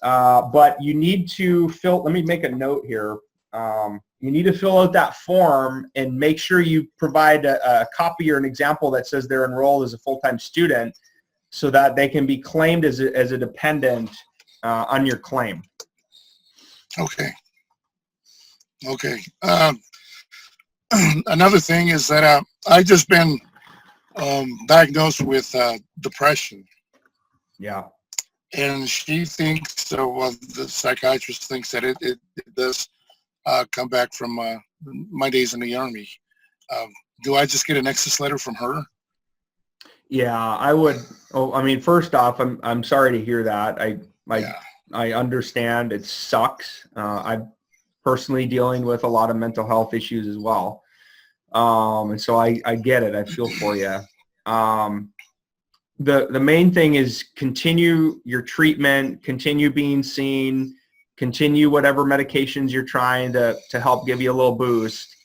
but you need to let me make a note here. You need to fill out that form and make sure you provide a copy or an example that says they're enrolled as a full-time student so that they can be claimed as a dependent on your claim. Okay. Another thing is that I've just been diagnosed with depression. Yeah. And she thinks, the psychiatrist thinks that it does come back from my days in the Army. Do I just get an excess letter from her? Yeah, I would. Oh, I mean, first off, I'm sorry to hear that. I understand it sucks. I'm personally dealing with a lot of mental health issues as well. And so I get it. I feel for you. The main thing is continue your treatment, continue being seen, continue whatever medications you're trying to help give you a little boost.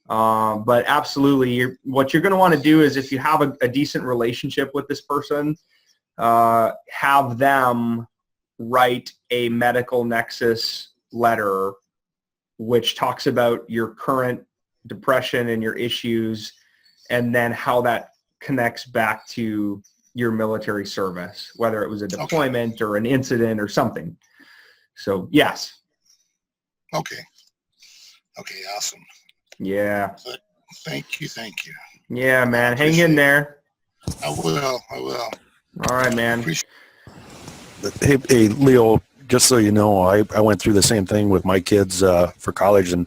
But absolutely, what you're going to want to do is if you have a decent relationship with this person, have them write a medical nexus letter which talks about your current depression and your issues, and then how that connects back to your military service, whether it was a deployment or an incident or something. So yes. Okay, awesome. Yeah. Thank you. Yeah, man. Hang in there. I will. All right, man. Hey, Leo, just so you know, I went through the same thing with my kids for college, and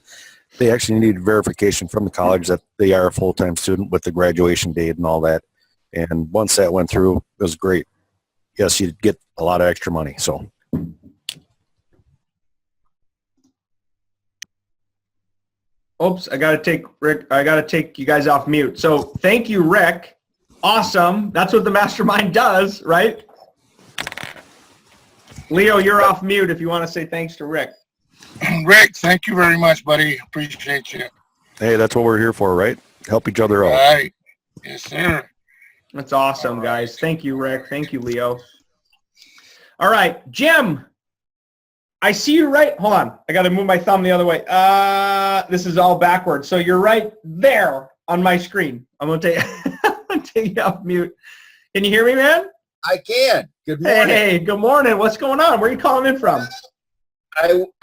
they actually needed verification from the college that they are a full-time student with the graduation date and all that. And once that went through, it was great. Yes, you'd get a lot of extra money. So. Oops, I got to take you guys off mute. So thank you, Rick. Awesome. That's what the Mastermind does, right? Leo, you're off mute if you want to say thanks to Rick. Rick, thank you very much, buddy. Appreciate you. Hey, that's what we're here for, right? Help each other out. All right. Yes, sir. That's awesome, guys. Thank you, Rick. Thank you, Leo. All right, Jim. I see you right. Hold on. I got to move my thumb the other way. This is all backwards. So you're right there on my screen. I'm going to take you off mute. Can you hear me, man? I can. Good morning. Hey, good morning. What's going on? Where are you calling in from?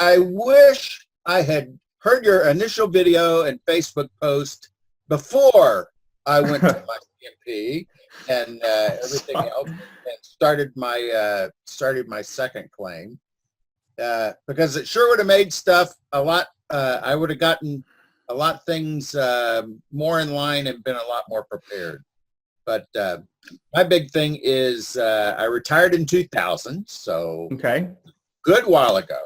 I wish I had heard your initial video and Facebook post before I went to my CMP and everything else, and started my second claim. Because it sure would have made stuff a lot, I would have gotten a lot things more in line and been a lot more prepared. But my big thing is I retired in 2000, so good while ago.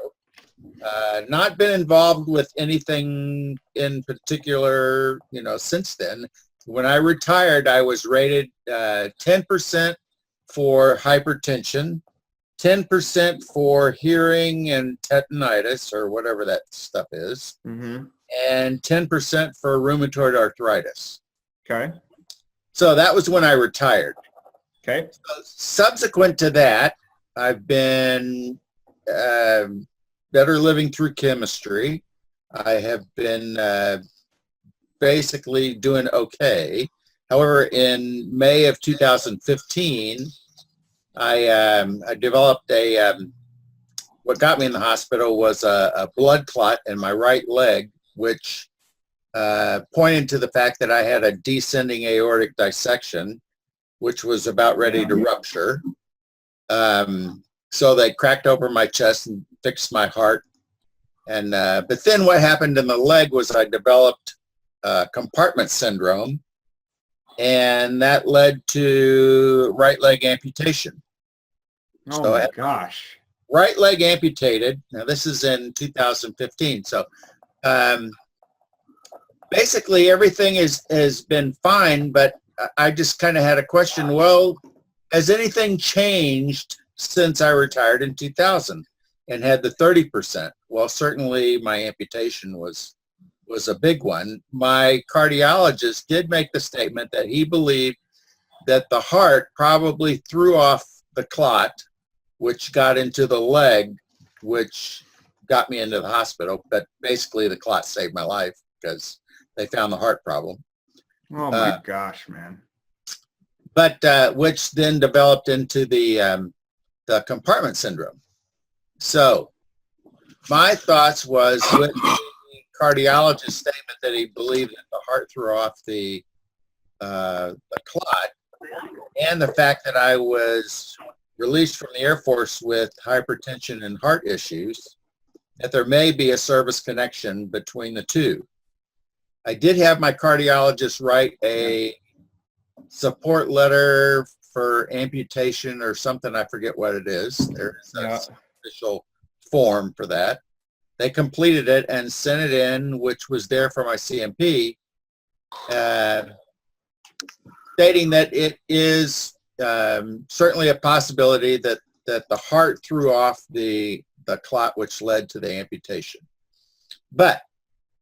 Not been involved with anything in particular, since then. When I retired, I was rated 10% for hypertension, 10% for hearing and tetanitis or whatever that stuff is, Mm-hmm. and 10% for rheumatoid arthritis. Okay. So that was when I retired. Okay. Subsequent to that, I've been better living through chemistry. I have been basically doing okay. However, in May of 2015, I developed what got me in the hospital was a blood clot in my right leg, which pointed to the fact that I had a descending aortic dissection, which was about ready to rupture. So they cracked open my chest and fixed my heart. And but then what happened in the leg was I developed compartment syndrome, and that led to right leg amputation. Oh So my gosh. right leg amputated. Now this is in 2015. So basically everything has been fine, but I just kind of had a question. Well, has anything changed since I retired in 2000 and had the 30%? Well, certainly my amputation was a big one. My cardiologist did make the statement that he believed that the heart probably threw off the clot, which got into the leg, which got me into the hospital. But basically the clot saved my life because they found the heart problem. Oh my gosh, man. But which then developed into the compartment syndrome. So my thoughts was with the cardiologist's statement that he believed that the heart threw off the clot, and the fact that I was released from the Air Force with hypertension and heart issues, that there may be a service connection between the two. I did have my cardiologist write a support letter for amputation or something. I forget what it is. There's a official form for that. They completed it and sent it in, which was there for my CMP, stating that it is certainly a possibility that the heart threw off the clot, which led to the amputation. But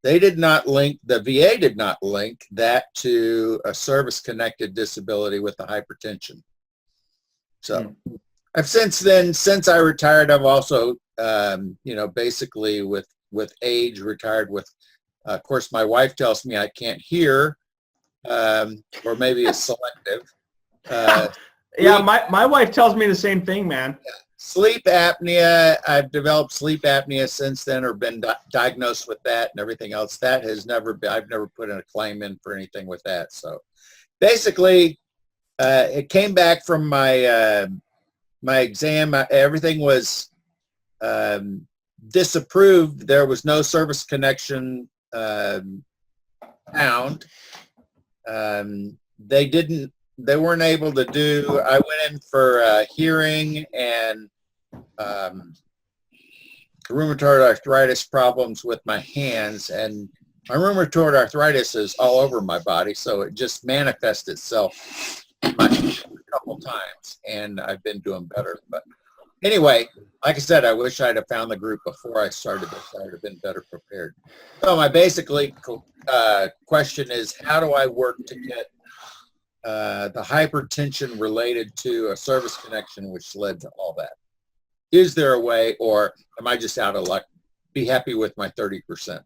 they did not link, the VA did not link that to a service-connected disability with the hypertension. So I've since I retired, I've also, basically with age retired with, of course, my wife tells me I can't hear, or maybe it's selective. Yeah, my wife tells me the same thing, man. Sleep apnea, I've developed sleep apnea since then, or been diagnosed with that and everything else. That has never been, I've never put in a claim in for anything with that. So basically, it came back from my my exam. Everything was disapproved. There was no service connection found. They weren't able to do, I went in for hearing and rheumatoid arthritis problems with my hands, and my rheumatoid arthritis is all over my body, so it just manifests itself a couple times, and I've been doing better. But anyway, like I said, I wish I'd have found the group before I started this. I would have been better prepared. So my basically question is, how do I work to get the hypertension related to a service connection which led to all that? Is there a way, or am I just out of luck? Be happy with my 30%.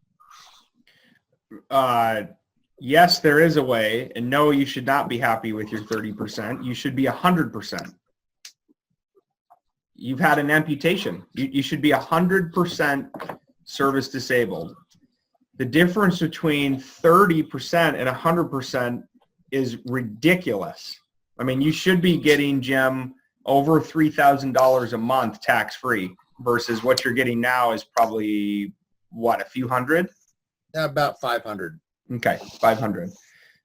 Yes, there is a way, and no, you should not be happy with your 30%. You should be 100%. You've had an amputation. You should be 100% service disabled. The difference between 30% and 100% is ridiculous. I mean, you should be getting, Jim, over $3,000 a month tax-free versus what you're getting now is probably, what, a few hundred? Yeah, about 500. Okay, 500.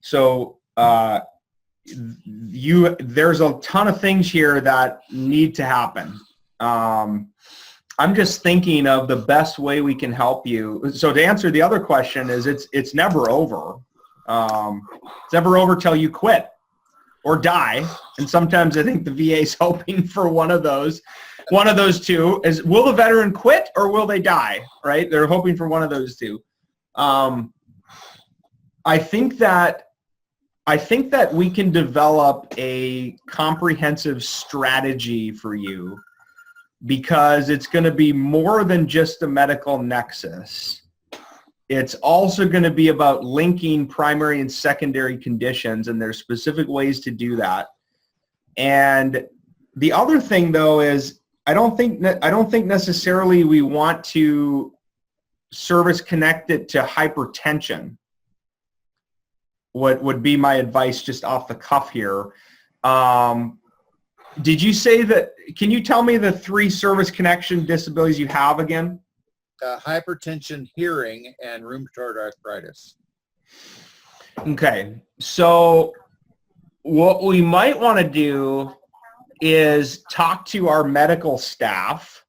So there's a ton of things here that need to happen. I'm just thinking of the best way we can help you. So to answer the other question is it's never over. It's never over till you quit or die. And sometimes I think the VA is hoping for one of those. one of those two is, will the veteran quit or will they die, right? They're hoping for one of those two. I think that we can develop a comprehensive strategy for you, because it's going to be more than just a medical nexus. It's also going to be about linking primary and secondary conditions, and there's specific ways to do that. And the other thing, though, is I don't think necessarily we want to service connect it to hypertension. What would be my advice just off the cuff here? Did you say that? Can you tell me the 3 service connection disabilities you have again? Hypertension, hearing, and rheumatoid arthritis. Okay, so what we might want to do is talk to our medical staff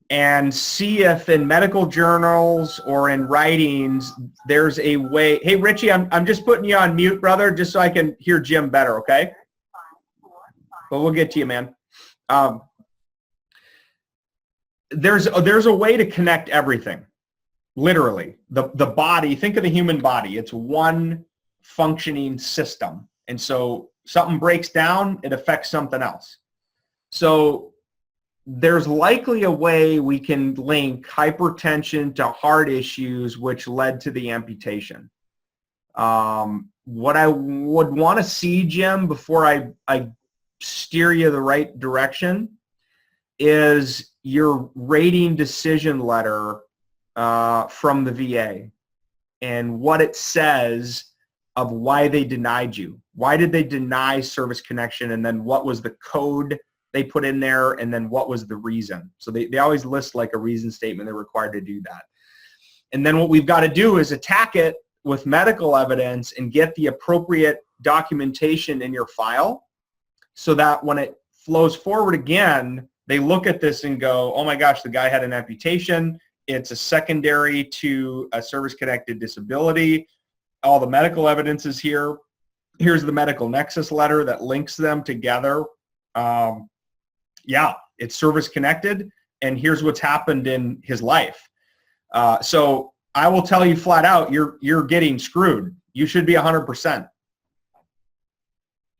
and see if in medical journals or in writings there's a way. Hey, Richie, I'm just putting you on mute, brother, just so I can hear Jim better, okay? But we'll get to you, man. There's a way to connect everything, literally. The body, think of the human body. It's one functioning system. And so something breaks down, it affects something else. So there's likely a way we can link hypertension to heart issues, which led to the amputation. What I would want to see, Jim, before I steer you the right direction, is your rating decision letter from the VA and what it says of why they denied you. Why did they deny service connection, and then what was the code they put in there, and then what was the reason? So they always list like a reason statement. They're required to do that. And then what we've got to do is attack it with medical evidence and get the appropriate documentation in your file, so that when it flows forward again, they look at this and go, oh my gosh, the guy had an amputation. It's a secondary to a service-connected disability. All the medical evidence is here. Here's the medical nexus letter that links them together. Yeah, it's service-connected, and here's what's happened in his life. So I will tell you flat out, you're getting screwed. You should be 100%.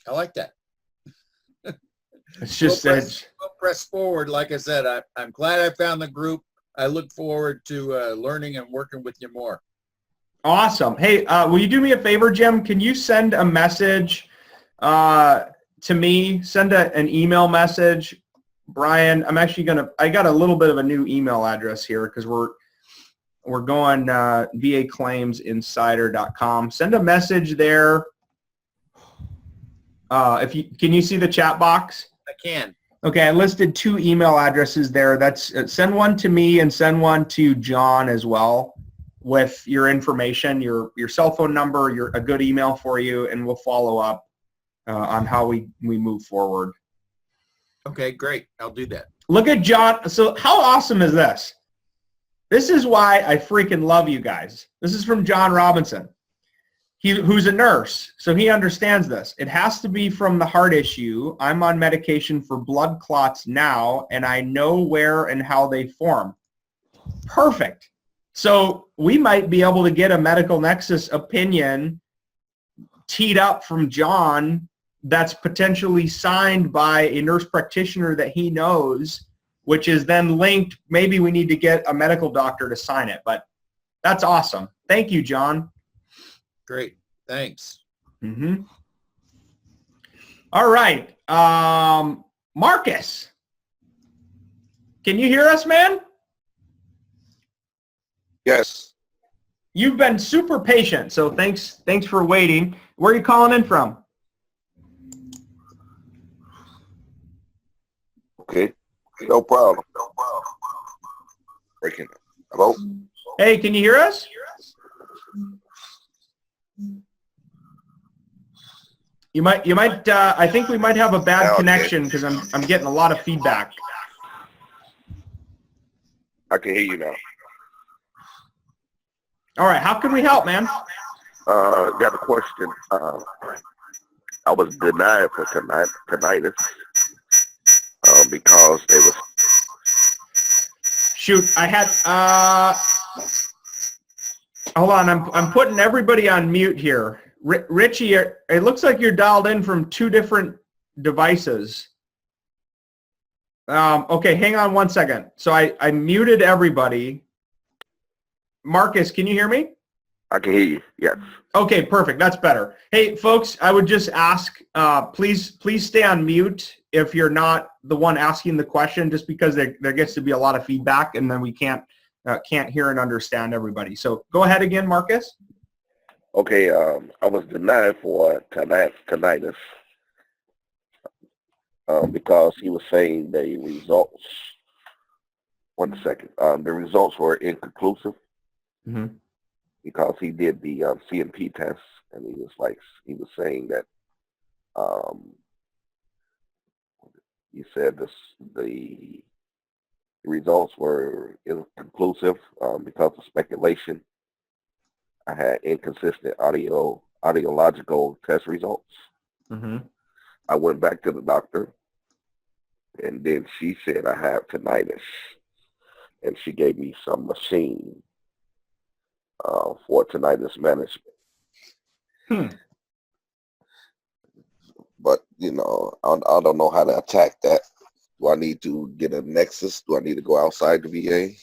I like that. It's just we'll press forward. Like I said, I'm glad I found the group. I look forward to learning and working with you more. Awesome. Hey, will you do me a favor, Jim? Can you send a message to me? Send an email message. Brian, I'm actually I got a little bit of a new email address here because we're going vaclaimsinsider.com. Send a message there. Can you see the chat box? I can. Okay, I listed 2 email addresses there. That's send one to me and send one to John as well with your information, your cell phone number, a good email for you, and we'll follow up on how we move forward. Okay, great. I'll do that. Look at John. So how awesome is this? This is why I freaking love you guys. This is from John Robinson. Who's a nurse, so he understands this. It has to be from the heart issue. I'm on medication for blood clots now, and I know where and how they form. Perfect. So we might be able to get a medical nexus opinion teed up from John that's potentially signed by a nurse practitioner that he knows, which is then linked. Maybe we need to get a medical doctor to sign it, but that's awesome. Thank you, John. Great. Thanks. Mm-hmm. All right. Marcus, can you hear us, man? Yes. You've been super patient, so thanks for waiting. Where are you calling in from? Okay. No problem. Breaking up. Hello? Hey, can you hear us? You might. I think we might have a bad connection because I'm getting a lot of feedback. I can hear you now. All right. How can we help, man? Got a question. I was denied for tinnitus because they were Shoot, I had, hold on, I'm putting everybody on mute here. Richie, it looks like you're dialed in from 2 different devices. Okay, hang on 1 second. So I muted everybody. Marcus, can you hear me? I can hear you. Yes. Okay, perfect. That's better. Hey, folks, I would just ask, please stay on mute if you're not the one asking the question, just because there gets to be a lot of feedback, and then we can't hear and understand everybody. So go ahead again, Marcus. Okay. I was denied for tinnitus because he was saying the results. 1 second. The results were inconclusive. Mm-hmm. Because he did the CMP test, and he was saying that he said the results were inconclusive because of speculation. I had inconsistent audiological test results. Mm-hmm. I went back to the doctor, and then she said I have tinnitus, and she gave me some machine for tinnitus management. But, I don't know how to attack that. Do I need to get a nexus? Do I need to go outside the VA?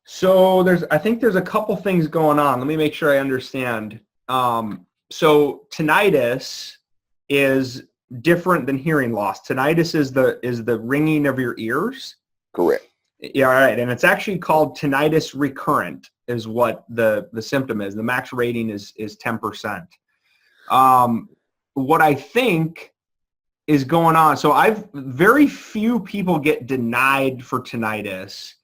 So I think there's a couple things going on. Let me make sure I understand. So tinnitus is different than hearing loss. Tinnitus is the ringing of your ears. Correct. Yeah, all right. And it's actually called tinnitus recurrent is what the symptom is. The max rating is 10%. What I think is going on, so very few people get denied for tinnitus.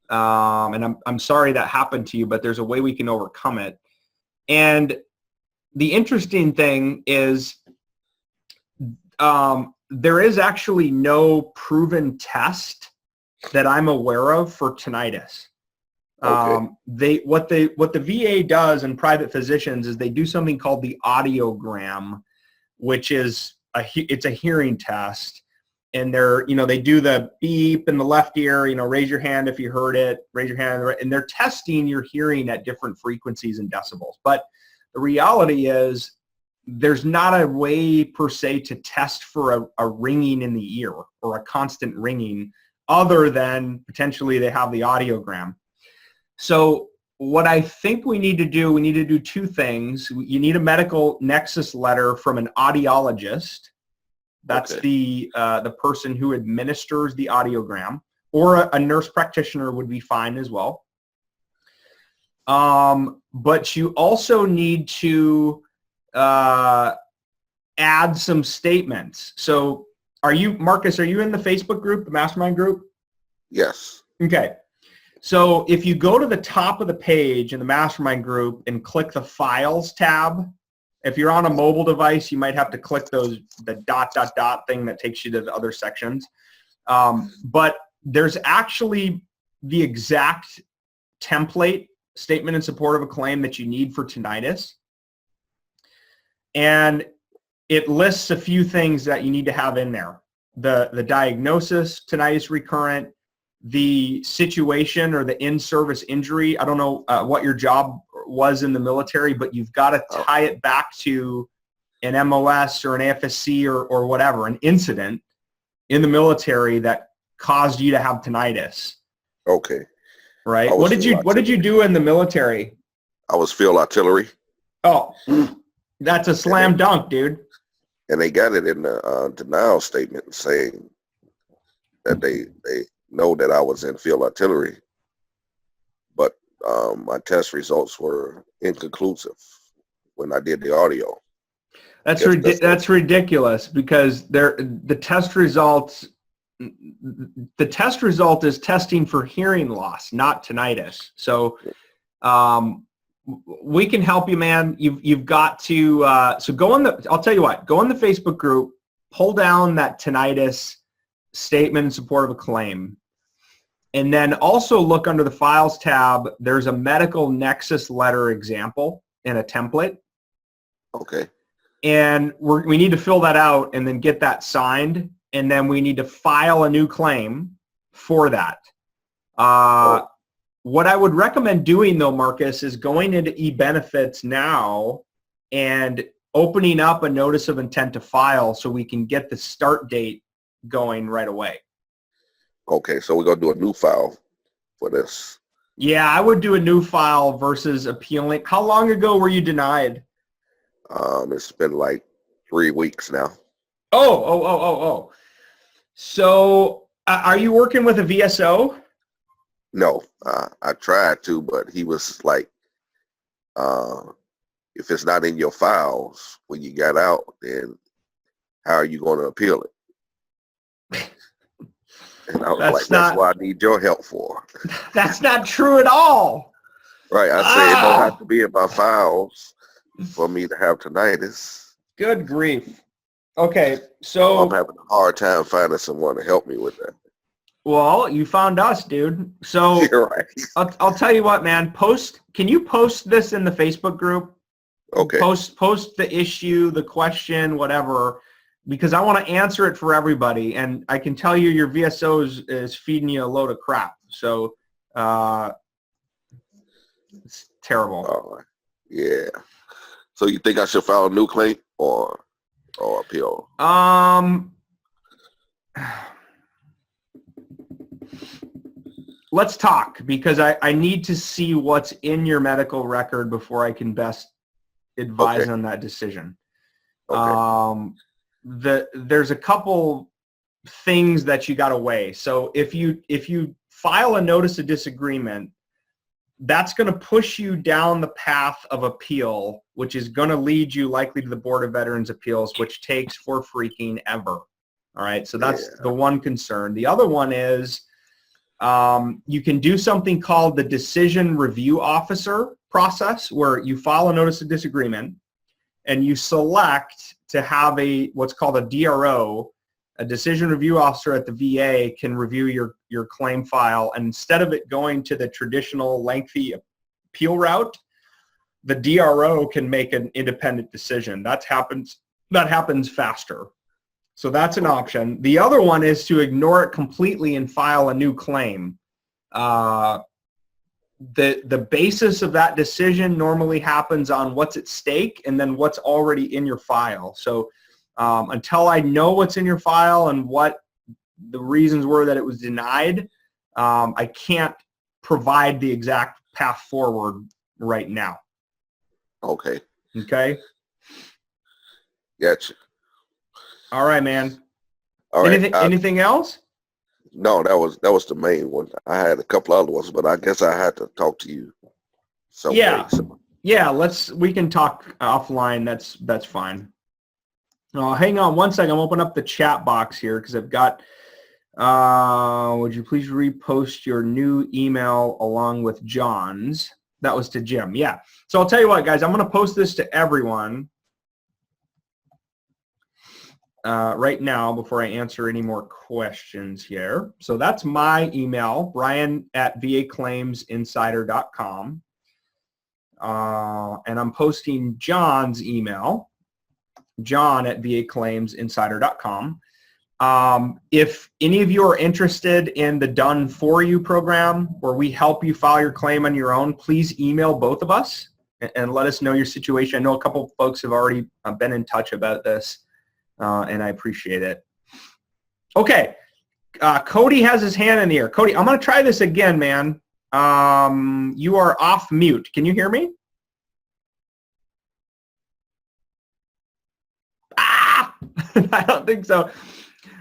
And I'm sorry that happened to you, but there's a way we can overcome it. And the interesting thing is there is actually no proven test that I'm aware of for tinnitus. Okay. What the VA does and private physicians is they do something called the audiogram, which is it's a hearing test. And they do the beep in the left ear, raise your hand if you heard it, raise your hand, and they're testing your hearing at different frequencies and decibels. But the reality is there's not a way per se to test for a ringing in the ear or a constant ringing other than potentially they have the audiogram. So what I think we need to do 2 things. You need a medical nexus letter from an audiologist. That's okay. the person who administers the audiogram, or a nurse practitioner would be fine as well. But you also need to add some statements. So Marcus, are you in the Facebook group, the Mastermind group? Yes. Okay. So if you go to the top of the page in the Mastermind group and click the Files tab, if you're on a mobile device, you might have to click the dot thing that takes you to the other sections. But there's actually the exact template statement in support of a claim that you need for tinnitus. And it lists a few things that you need to have in there. The diagnosis, tinnitus recurrent, the situation or the in-service injury. I don't know what your job was in the military, but you've got to tie it back to an MOS or an AFSC or whatever, an incident in the military that caused you to have tinnitus. Okay. Right. What did you do in the military? I was field artillery. Oh, that's a slam dunk, dude. And they got it in the denial statement saying that they know that I was in field artillery, but my test results were inconclusive when I did the audio. That's ridiculous because the test result is testing for hearing loss, not tinnitus. So we can help you, man. You've got to so go on I'll tell you what, go in the Facebook group, pull down that tinnitus statement in support of a claim. And then also look under the Files tab. There's a medical nexus letter example in a template. Okay. And we need to fill that out and then get that signed. And then we need to file a new claim for that. What I would recommend doing though, Marcus, is going into eBenefits now and opening up a notice of intent to file so we can get the start date going right away. Okay, so we're gonna do a new file for this. Yeah, I would do a new file versus appealing. How long ago were you denied? It's been like 3 weeks now. Oh. So are you working with a VSO? No, I tried to, but he was like, if it's not in your files when you got out, then how are you going to appeal it? And I was like, that's what I need your help for. That's not true at all. Right. I said it don't have to be in my files for me to have tinnitus. Good grief. Okay, so I'm having a hard time finding someone to help me with that. Well, you found us, dude. So You're right. I'll tell you what, man. Can you post this in the Facebook group? Okay. Post the issue, the question, whatever, because I want to answer it for everybody. And I can tell you your VSO is feeding you a load of crap. So it's terrible. Yeah. So you think I should file a new claim or appeal? Let's talk, because I need to see what's in your medical record before I can best advise on that decision. Okay. There's a couple things that you got to weigh. So if you file a notice of disagreement, that's going to push you down the path of appeal, which is going to lead you likely to the Board of Veterans Appeals, which takes for freaking ever. All right. So that's the one concern. The other one is you can do something called the decision review officer process, where you file a notice of disagreement and you select to have what's called a DRO, a decision review officer at the VA can review your claim file. And instead of it going to the traditional lengthy appeal route, the DRO can make an independent decision. That happens faster. So that's an option. The other one is to ignore it completely and file a new claim. The basis of that decision normally happens on what's at stake and then what's already in your file. So until I know what's in your file and what the reasons were that it was denied, I can't provide the exact path forward right now. Okay. Okay. Gotcha. All right, man. All right. Anything else? No, that was the main one. I had a couple other ones, but I guess I had to talk to you. Yeah. We can talk offline. That's fine. Hang on one second. I'm open up the chat box here because I've got. Would you please repost your new email along with John's? That was to Jim. Yeah. So I'll tell you what, guys. I'm going to post this to everyone right now before I answer any more questions here. So that's my email, brian@vaclaimsinsider.com. And I'm posting John's email, john@vaclaimsinsider.com. If any of you are interested in the Done For You program, where we help you file your claim on your own, please email both of us and let us know your situation. I know a couple of folks have already been in touch about this. And I appreciate it. Okay, Cody has his hand in the air. Cody, I'm going to try this again, man. You are off mute. Can you hear me? I don't think so.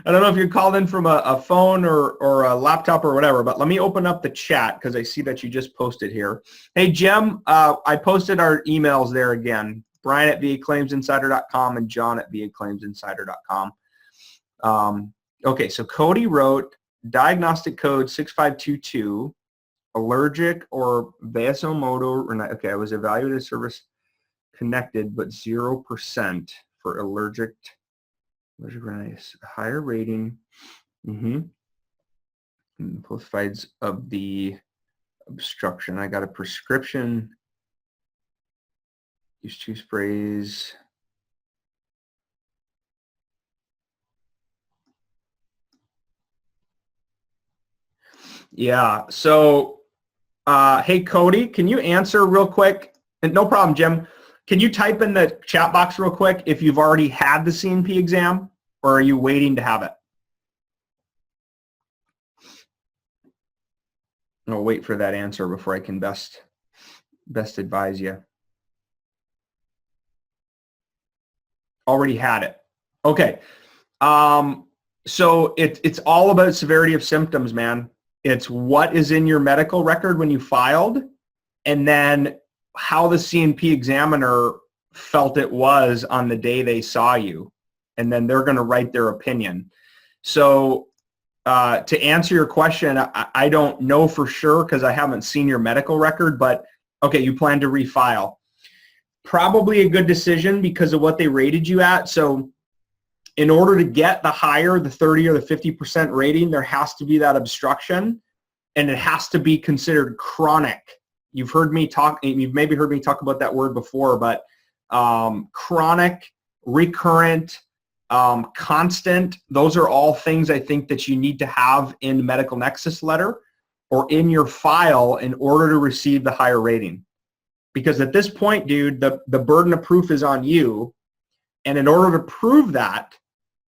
I don't know if you're called in from a phone or a laptop or whatever, but let me open up the chat because I see that you just posted here. Hey, Jim, I posted our emails there again. Brian@vaclaimsinsider.com and John@vaclaimsinsider.com. Okay, so Cody wrote diagnostic code 6522, allergic or vasomotor, or not, okay, I was evaluated as service connected, but 0% for allergic rhinitis, higher rating, both sides of the obstruction. I got a prescription. Use 2 sprays. Yeah. So, hey, Cody, can you answer real quick? And no problem, Jim. Can you type in the chat box real quick if you've already had the CNP exam, or are you waiting to have it? I'll wait for that answer before I can best advise you. Already had it. Okay. So it's all about severity of symptoms, man. It's what is in your medical record when you filed, and then how the CNP examiner felt it was on the day they saw you. And then they're going to write their opinion. So to answer your question, I don't know for sure because I haven't seen your medical record, but okay, you plan to refile. Probably a good decision because of what they rated you at. So in order to get the higher, the 30 or the 50% rating, there has to be that obstruction, and it has to be considered chronic. You've maybe heard me talk about that word before, but chronic, recurrent, constant, those are all things I think that you need to have in the medical nexus letter or in your file in order to receive the higher rating. Because at this point, dude, the burden of proof is on you. And in order to prove that,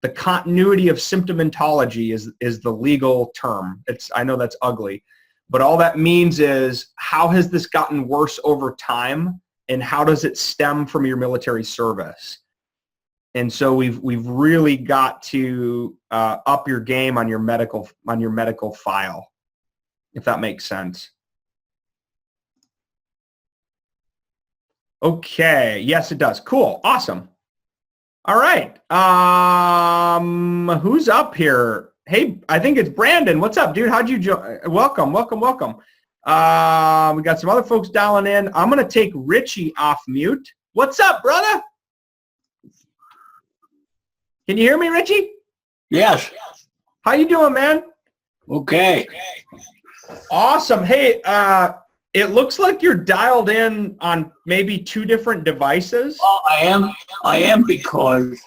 the continuity of symptomatology is the legal term. I know that's ugly, but all that means is how has this gotten worse over time, and how does it stem from your military service? And so we've really got to up your game on your medical file, if that makes sense. Okay. Yes, it does. Cool. Awesome. All right. Who's up here? Hey, I think it's Brandon. What's up, dude? How'd you join? Welcome. We got some other folks dialing in. I'm going to take Richie off mute. What's up, brother? Can you hear me, Richie? Yes. How you doing, man? Okay. Awesome. Hey, it looks like you're dialed in on maybe 2 different devices. Well, I am because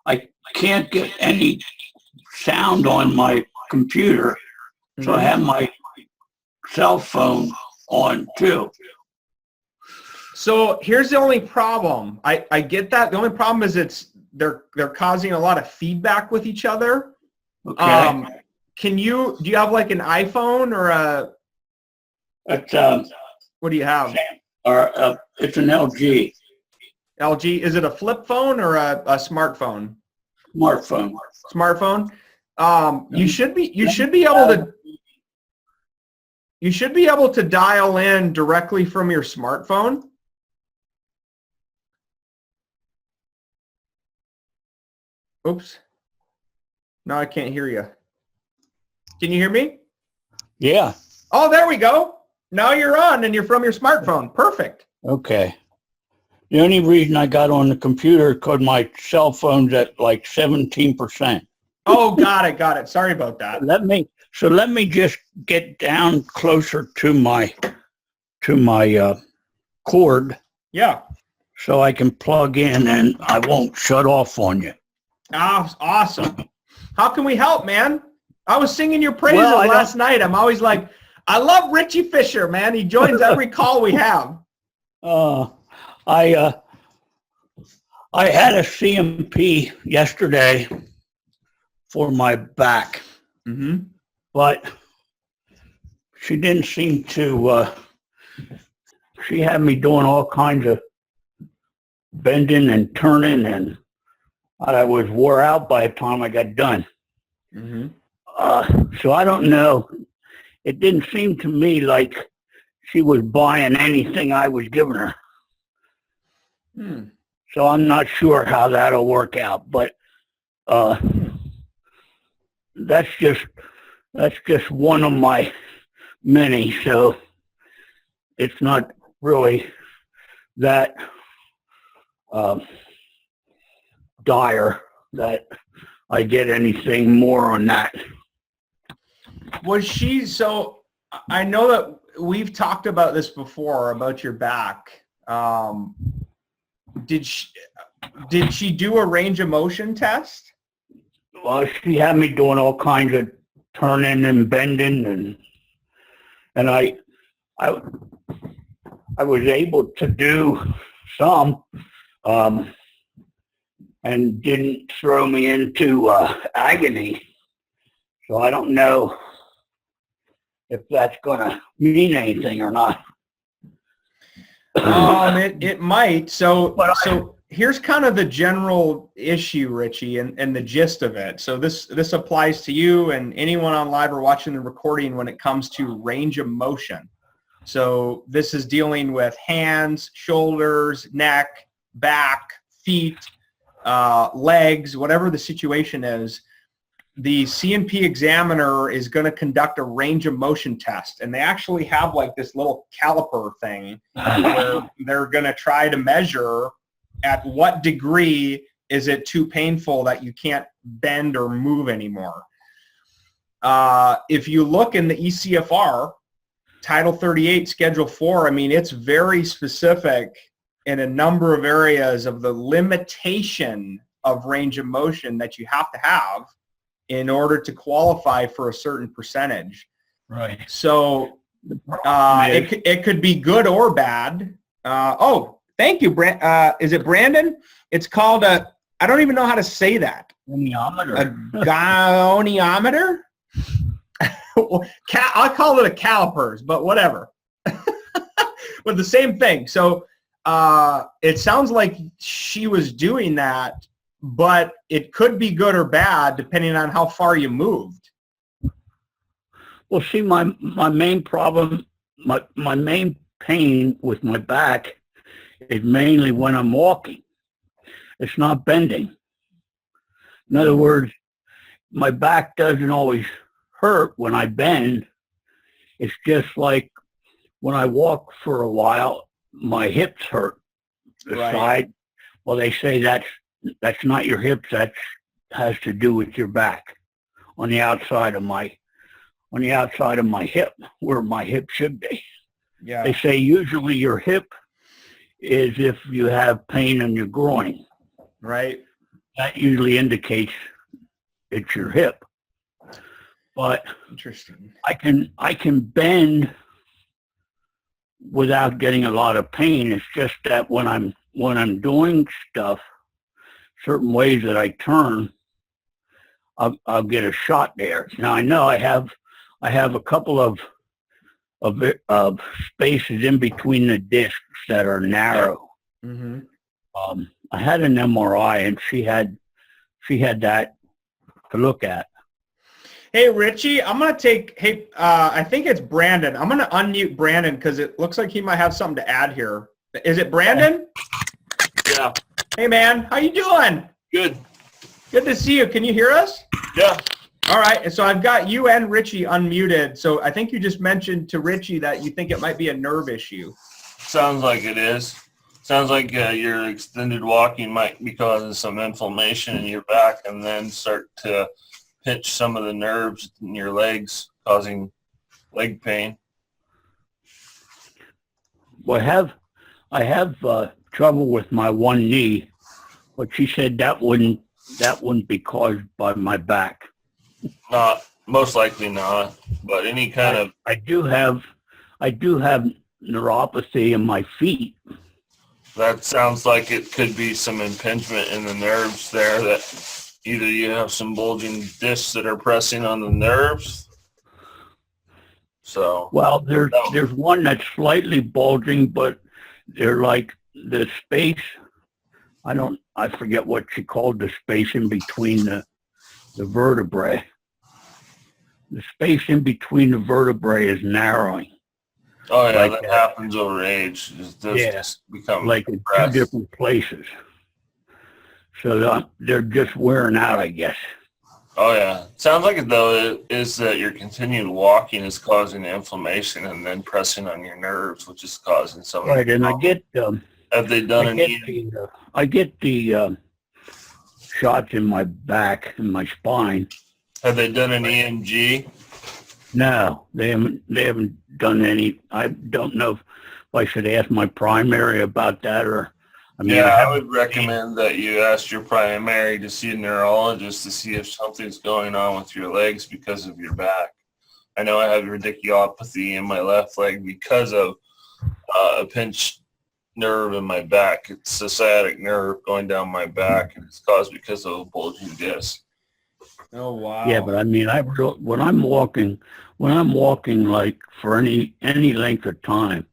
I can't get any sound on my computer, so I have my cell phone on too. So here's the only problem. I get that. The only problem is they're causing a lot of feedback with each other. Okay. Do you have like an iPhone or a? It's what do you have? It's an LG. LG. Is it a flip phone or a smartphone? Smartphone. Smartphone. You should be able to dial in directly from your smartphone. Oops. No, I can't hear you. Can you hear me? Yeah. Oh, there we go. Now you're on and you're from your smartphone. Perfect. Okay. The only reason I got on the computer because my cell phone's at like 17%. Oh, got it. Sorry about that. Let me just get down closer to my cord. Yeah. So I can plug in and I won't shut off on you. Oh, awesome. How can we help, man? I was singing your praises last night. I'm always like, I love Richie Fisher, man. He joins every call we have. I had a CMP yesterday for my back, but she didn't seem to, she had me doing all kinds of bending and turning, and I was wore out by the time I got done. So I don't know. It didn't seem to me like she was buying anything I was giving her. So I'm not sure how that'll work out, but that's just one of my many. So it's not really that dire that I get anything more on that. Was she, so I know that we've talked about this before, about your back. Did she do a range of motion test? Well, she had me doing all kinds of turning and bending, and I was able to do some, and didn't throw me into agony. So I don't know if that's going to mean anything or not. It might. So here's kind of the general issue, Richie, and the gist of it. So this applies to you and anyone on live or watching the recording when it comes to range of motion. So this is dealing with hands, shoulders, neck, back, feet, legs, whatever the situation is. The C&P examiner is going to conduct a range of motion test, and they actually have like this little caliper thing where they're going to try to measure at what degree is it too painful that you can't bend or move anymore. If you look in the ECFR, Title 38, Schedule 4, I mean, it's very specific in a number of areas of the limitation of range of motion that you have to have in order to qualify for a certain percentage. Right. So it could be good or bad. Thank you, is it Brandon? It's called I don't even know how to say that. Goniometer. A goniometer? I'll call it a calipers, but whatever. But the same thing. So it sounds like she was doing that, but it could be good or bad depending on how far you moved. Well, see, my main problem, my main pain with my back is mainly when I'm walking. It's not bending. In other words, my back doesn't always hurt when I bend. It's just like when I walk for a while, my hips hurt. The side, well, they say that's not your hips. That has to do with your back on the outside of my hip, where my hip should be. Yeah. They say usually your hip is if you have pain in your groin. Right. That usually indicates it's your hip. But interesting. I can bend without getting a lot of pain. It's just that when I'm doing stuff, certain ways that I turn, I'll get a shot there. Now I know I have a couple of spaces in between the discs that are narrow. Mm-hmm. I had an MRI and she had that to look at. Hey, Richie, I'm going to take, I think it's Brandon. I'm going to unmute Brandon because it looks like he might have something to add here. Is it Brandon? Yeah. Hey, man. How you doing? Good. Good to see you. Can you hear us? Yeah. All right. So I've got you and Richie unmuted. So I think you just mentioned to Richie that you think it might be a nerve issue. Sounds like it is. Sounds like your extended walking might be causing some inflammation in your back and then start to pinch some of the nerves in your legs, causing leg pain. Well, I have trouble with my one knee, but she said that wouldn't be caused by my back. Not most likely not, but any kind of. I do have neuropathy in my feet. That sounds like it could be some impingement in the nerves there, that either you have some bulging discs that are pressing on the nerves. So. Well, there's one that's slightly bulging, but they're like the space. I forget what she called the space in between the vertebrae. The space in between the vertebrae is narrowing. Oh yeah, like that happens over age. Just become like in two different places. So they're just wearing out, I guess. Oh yeah, sounds like it though. It is that your continued walking is causing inflammation and then pressing on your nerves, which is causing some. Right, and I get. Have they done I get the shots in my back and my spine. Have they done an EMG? No, they haven't done any. I don't know if I should ask my primary about that, or I mean, Yeah, I would recommend that you ask your primary to see a neurologist to see if something's going on with your legs because of your back. I know I have radiculopathy in my left leg because of a pinched nerve in my back. It's a sciatic nerve going down my back, and it's caused because of a bulging disc. Oh wow. Yeah, but I mean, when I'm walking like for any length of time,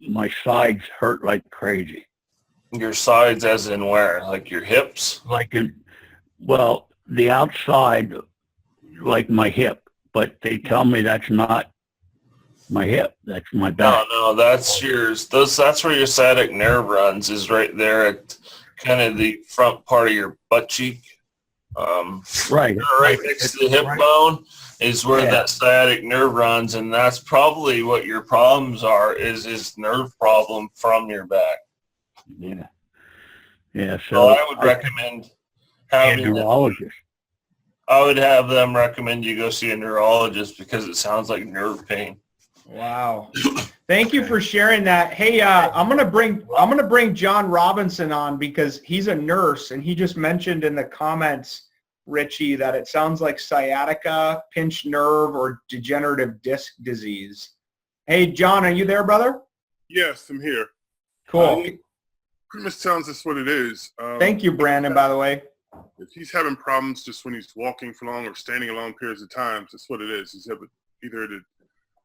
my sides hurt like crazy. Your sides, as in where? Like your hips? Well, the outside, like my hip, but they tell me that's not my hip. That's my back. No, that's yours. That's where your sciatic nerve runs, is right there at kind of the front part of your butt cheek. Right Next to the hip bone is where that sciatic nerve runs, and that's probably what your problems are, is nerve problem from your back. Yeah. So I would recommend having a neurologist. I would have them recommend you go see a neurologist because it sounds like nerve pain. Wow. Thank you for sharing that. Hey, I'm gonna bring John Robinson on because he's a nurse, and he just mentioned in the comments, Richie, that it sounds like sciatica, pinched nerve, or degenerative disc disease. Hey, John, are you there, brother? Yes, I'm here. Cool. Pretty much sounds that's what it is. Thank you, Brandon, by the way. If he's having problems just when he's walking for long or standing long periods of time, that's what it is. He's having either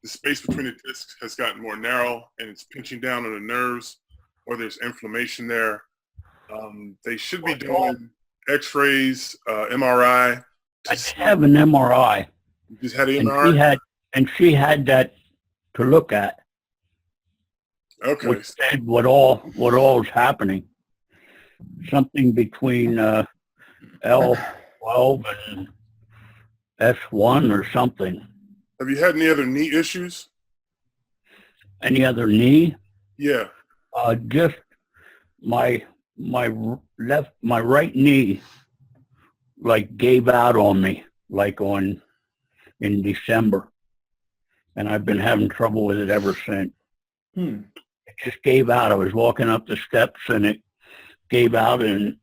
the space between the discs has gotten more narrow and it's pinching down on the nerves, or there's inflammation there. They should be doing X-rays, MRI. I have an MRI. You just had an MRI? She had that to look at. Okay. Which said what all is happening. Something between L12 and S1 or something. Have you had any other knee issues? Any other knee? Yeah. Just my right knee like gave out on me in December, and I've been having trouble with it ever since. It just gave out. I was walking up the steps and it gave out, and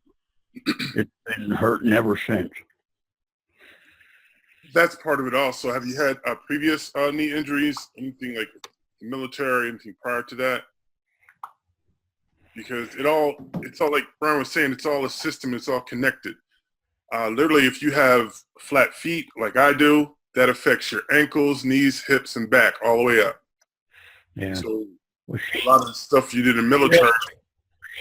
it's been hurting ever since. That's part of it also. Have you had previous knee injuries, anything like the military, anything prior to that? Because it's all like Brian was saying, it's all a system, it's all connected. Literally, if you have flat feet like I do, that affects your ankles, knees, hips, and back all the way up. Yeah. So a lot of the stuff you did in military.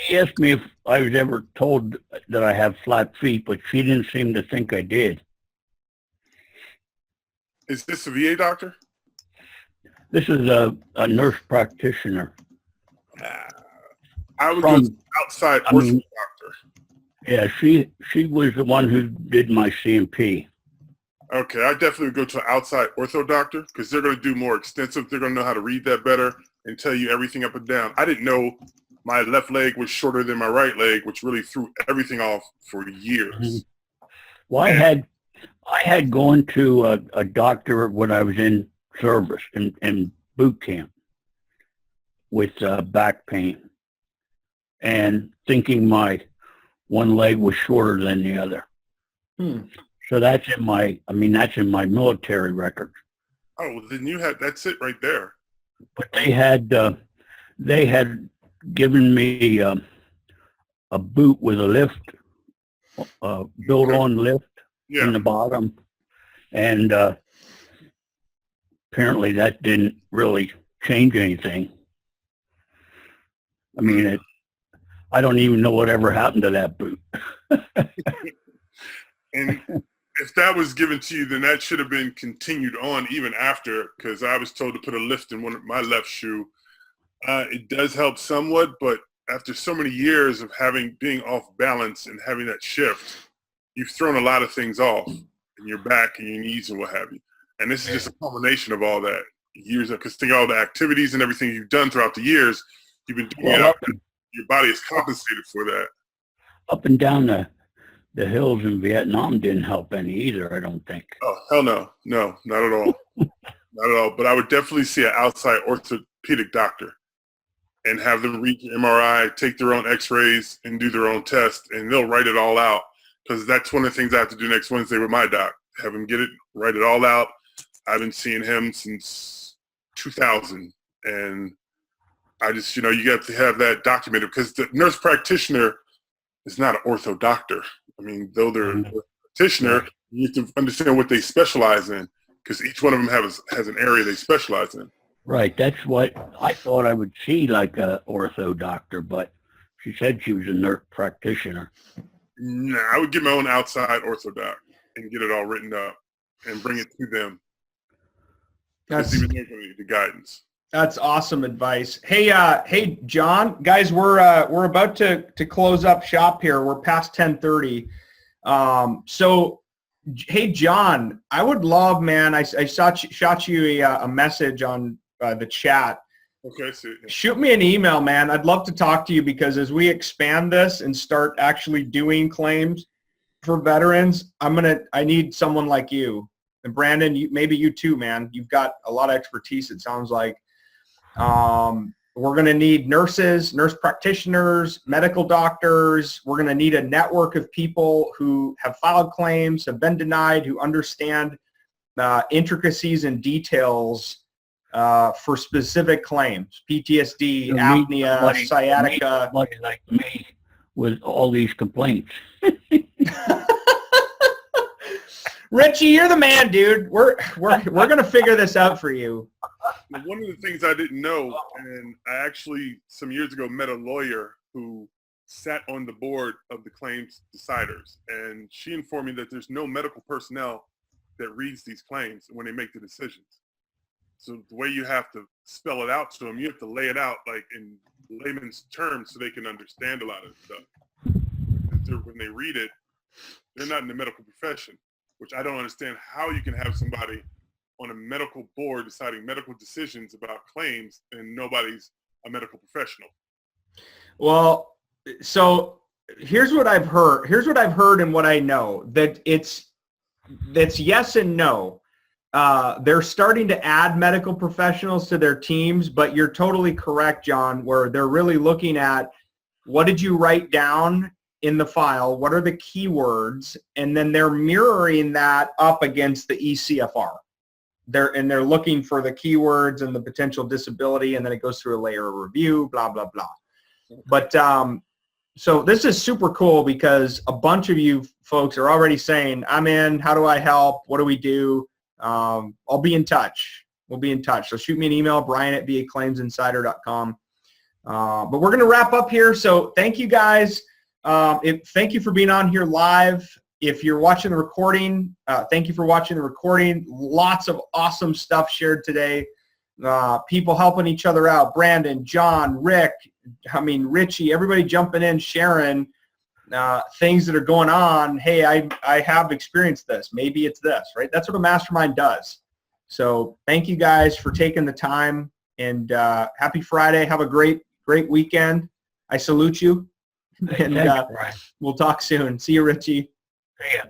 She asked me if I was ever told that I have flat feet, but she didn't seem to think I did. Is this a VA doctor? This is a nurse practitioner. I would go to outside ortho doctor. Yeah, she was the one who did my CMP. Okay, I definitely would go to an outside ortho doctor because they're going to do more extensive. They're going to know how to read that better and tell you everything up and down. I didn't know my left leg was shorter than my right leg, which really threw everything off for years. Mm-hmm. Well, I had gone to a doctor when I was in service in boot camp with back pain, and thinking my one leg was shorter than the other. So that's in my military record. Oh, then that's it right there. But they had given me a boot with a lift, built-on lift in the bottom, and apparently that didn't really change anything. I mean, I don't even know whatever happened to that boot. And if that was given to you, then that should have been continued on even after, because I was told to put a lift in my left shoe. It does help somewhat, but after so many years of being off balance and having that shift, you've thrown a lot of things off in your back and your knees and what have you. And this is just a culmination of all that years, because think of all the activities and everything you've done throughout the years, you've been doing it. Your body is compensated for that. Up and down the hills in Vietnam didn't help any either, I don't think. Oh, hell no. No, not at all. Not at all. But I would definitely see an outside orthopedic doctor. and have them read the MRI, take their own x-rays, and do their own test, and they'll write it all out. Because that's one of the things I have to do next Wednesday with my doc. Have him get it, write it all out. I've been seeing him since 2000, and I just, you got to have that documented, because the nurse practitioner is not an ortho doctor. I mean, though they're a practitioner, you have to understand what they specialize in, because each one of them has an area they specialize in. Right. That's what I thought I would see, like a ortho doctor, but she said she was a nurse practitioner. Nah, I would get my own outside ortho doc and get it all written up and bring it to them. That's even the guidance. That's awesome advice. Hey, John, guys, we're about to close up shop here. We're past 10:30. So, hey, John, I would love, man. I shot you a message on the chat. Okay. So, shoot me an email, man. I'd love to talk to you, because as we expand this and start actually doing claims for veterans, I need someone like you. And Brandon, maybe you too, man. You've got a lot of expertise, it sounds like. We're going to need nurses, nurse practitioners, medical doctors. We're going to need a network of people who have filed claims, have been denied, who understand intricacies and details for specific claims: PTSD, apnea, sciatica. Somebody like me with all these complaints. Richie, you're the man, dude. We're gonna figure this out for you. One of the things I didn't know, and I actually some years ago met a lawyer who sat on the board of the claims deciders, and she informed me that there's no medical personnel that reads these claims when they make the decisions. So the way you have to spell it out to them, you have to lay it out like in layman's terms so they can understand a lot of stuff. When they read it, they're not in the medical profession, which I don't understand how you can have somebody on a medical board deciding medical decisions about claims and nobody's a medical professional. Well, so here's what I've heard. Here's what I've heard and what I know, that that's yes and no. They're starting to add medical professionals to their teams, but you're totally correct, John, where they're really looking at what did you write down in the file, what are the keywords, and then they're mirroring that up against the ECFR. They're looking for the keywords and the potential disability, and then it goes through a layer of review, blah, blah, blah. But so this is super cool, because a bunch of you folks are already saying, I'm in, how do I help, what do we do? I'll be in touch. We'll be in touch. So shoot me an email, brian@vaclaimsinsider.com. But we're going to wrap up here. So thank you guys. Thank you for being on here live. If you're watching the recording, thank you for watching the recording. Lots of awesome stuff shared today. People helping each other out. Brandon, John, Rick, Richie, everybody jumping in, sharing things that are going on. Hey, I have experienced this. Maybe it's this, right? That's what a mastermind does. So thank you guys for taking the time, and happy Friday. Have a great weekend. I salute you. And we'll talk soon. See you, Richie. See ya.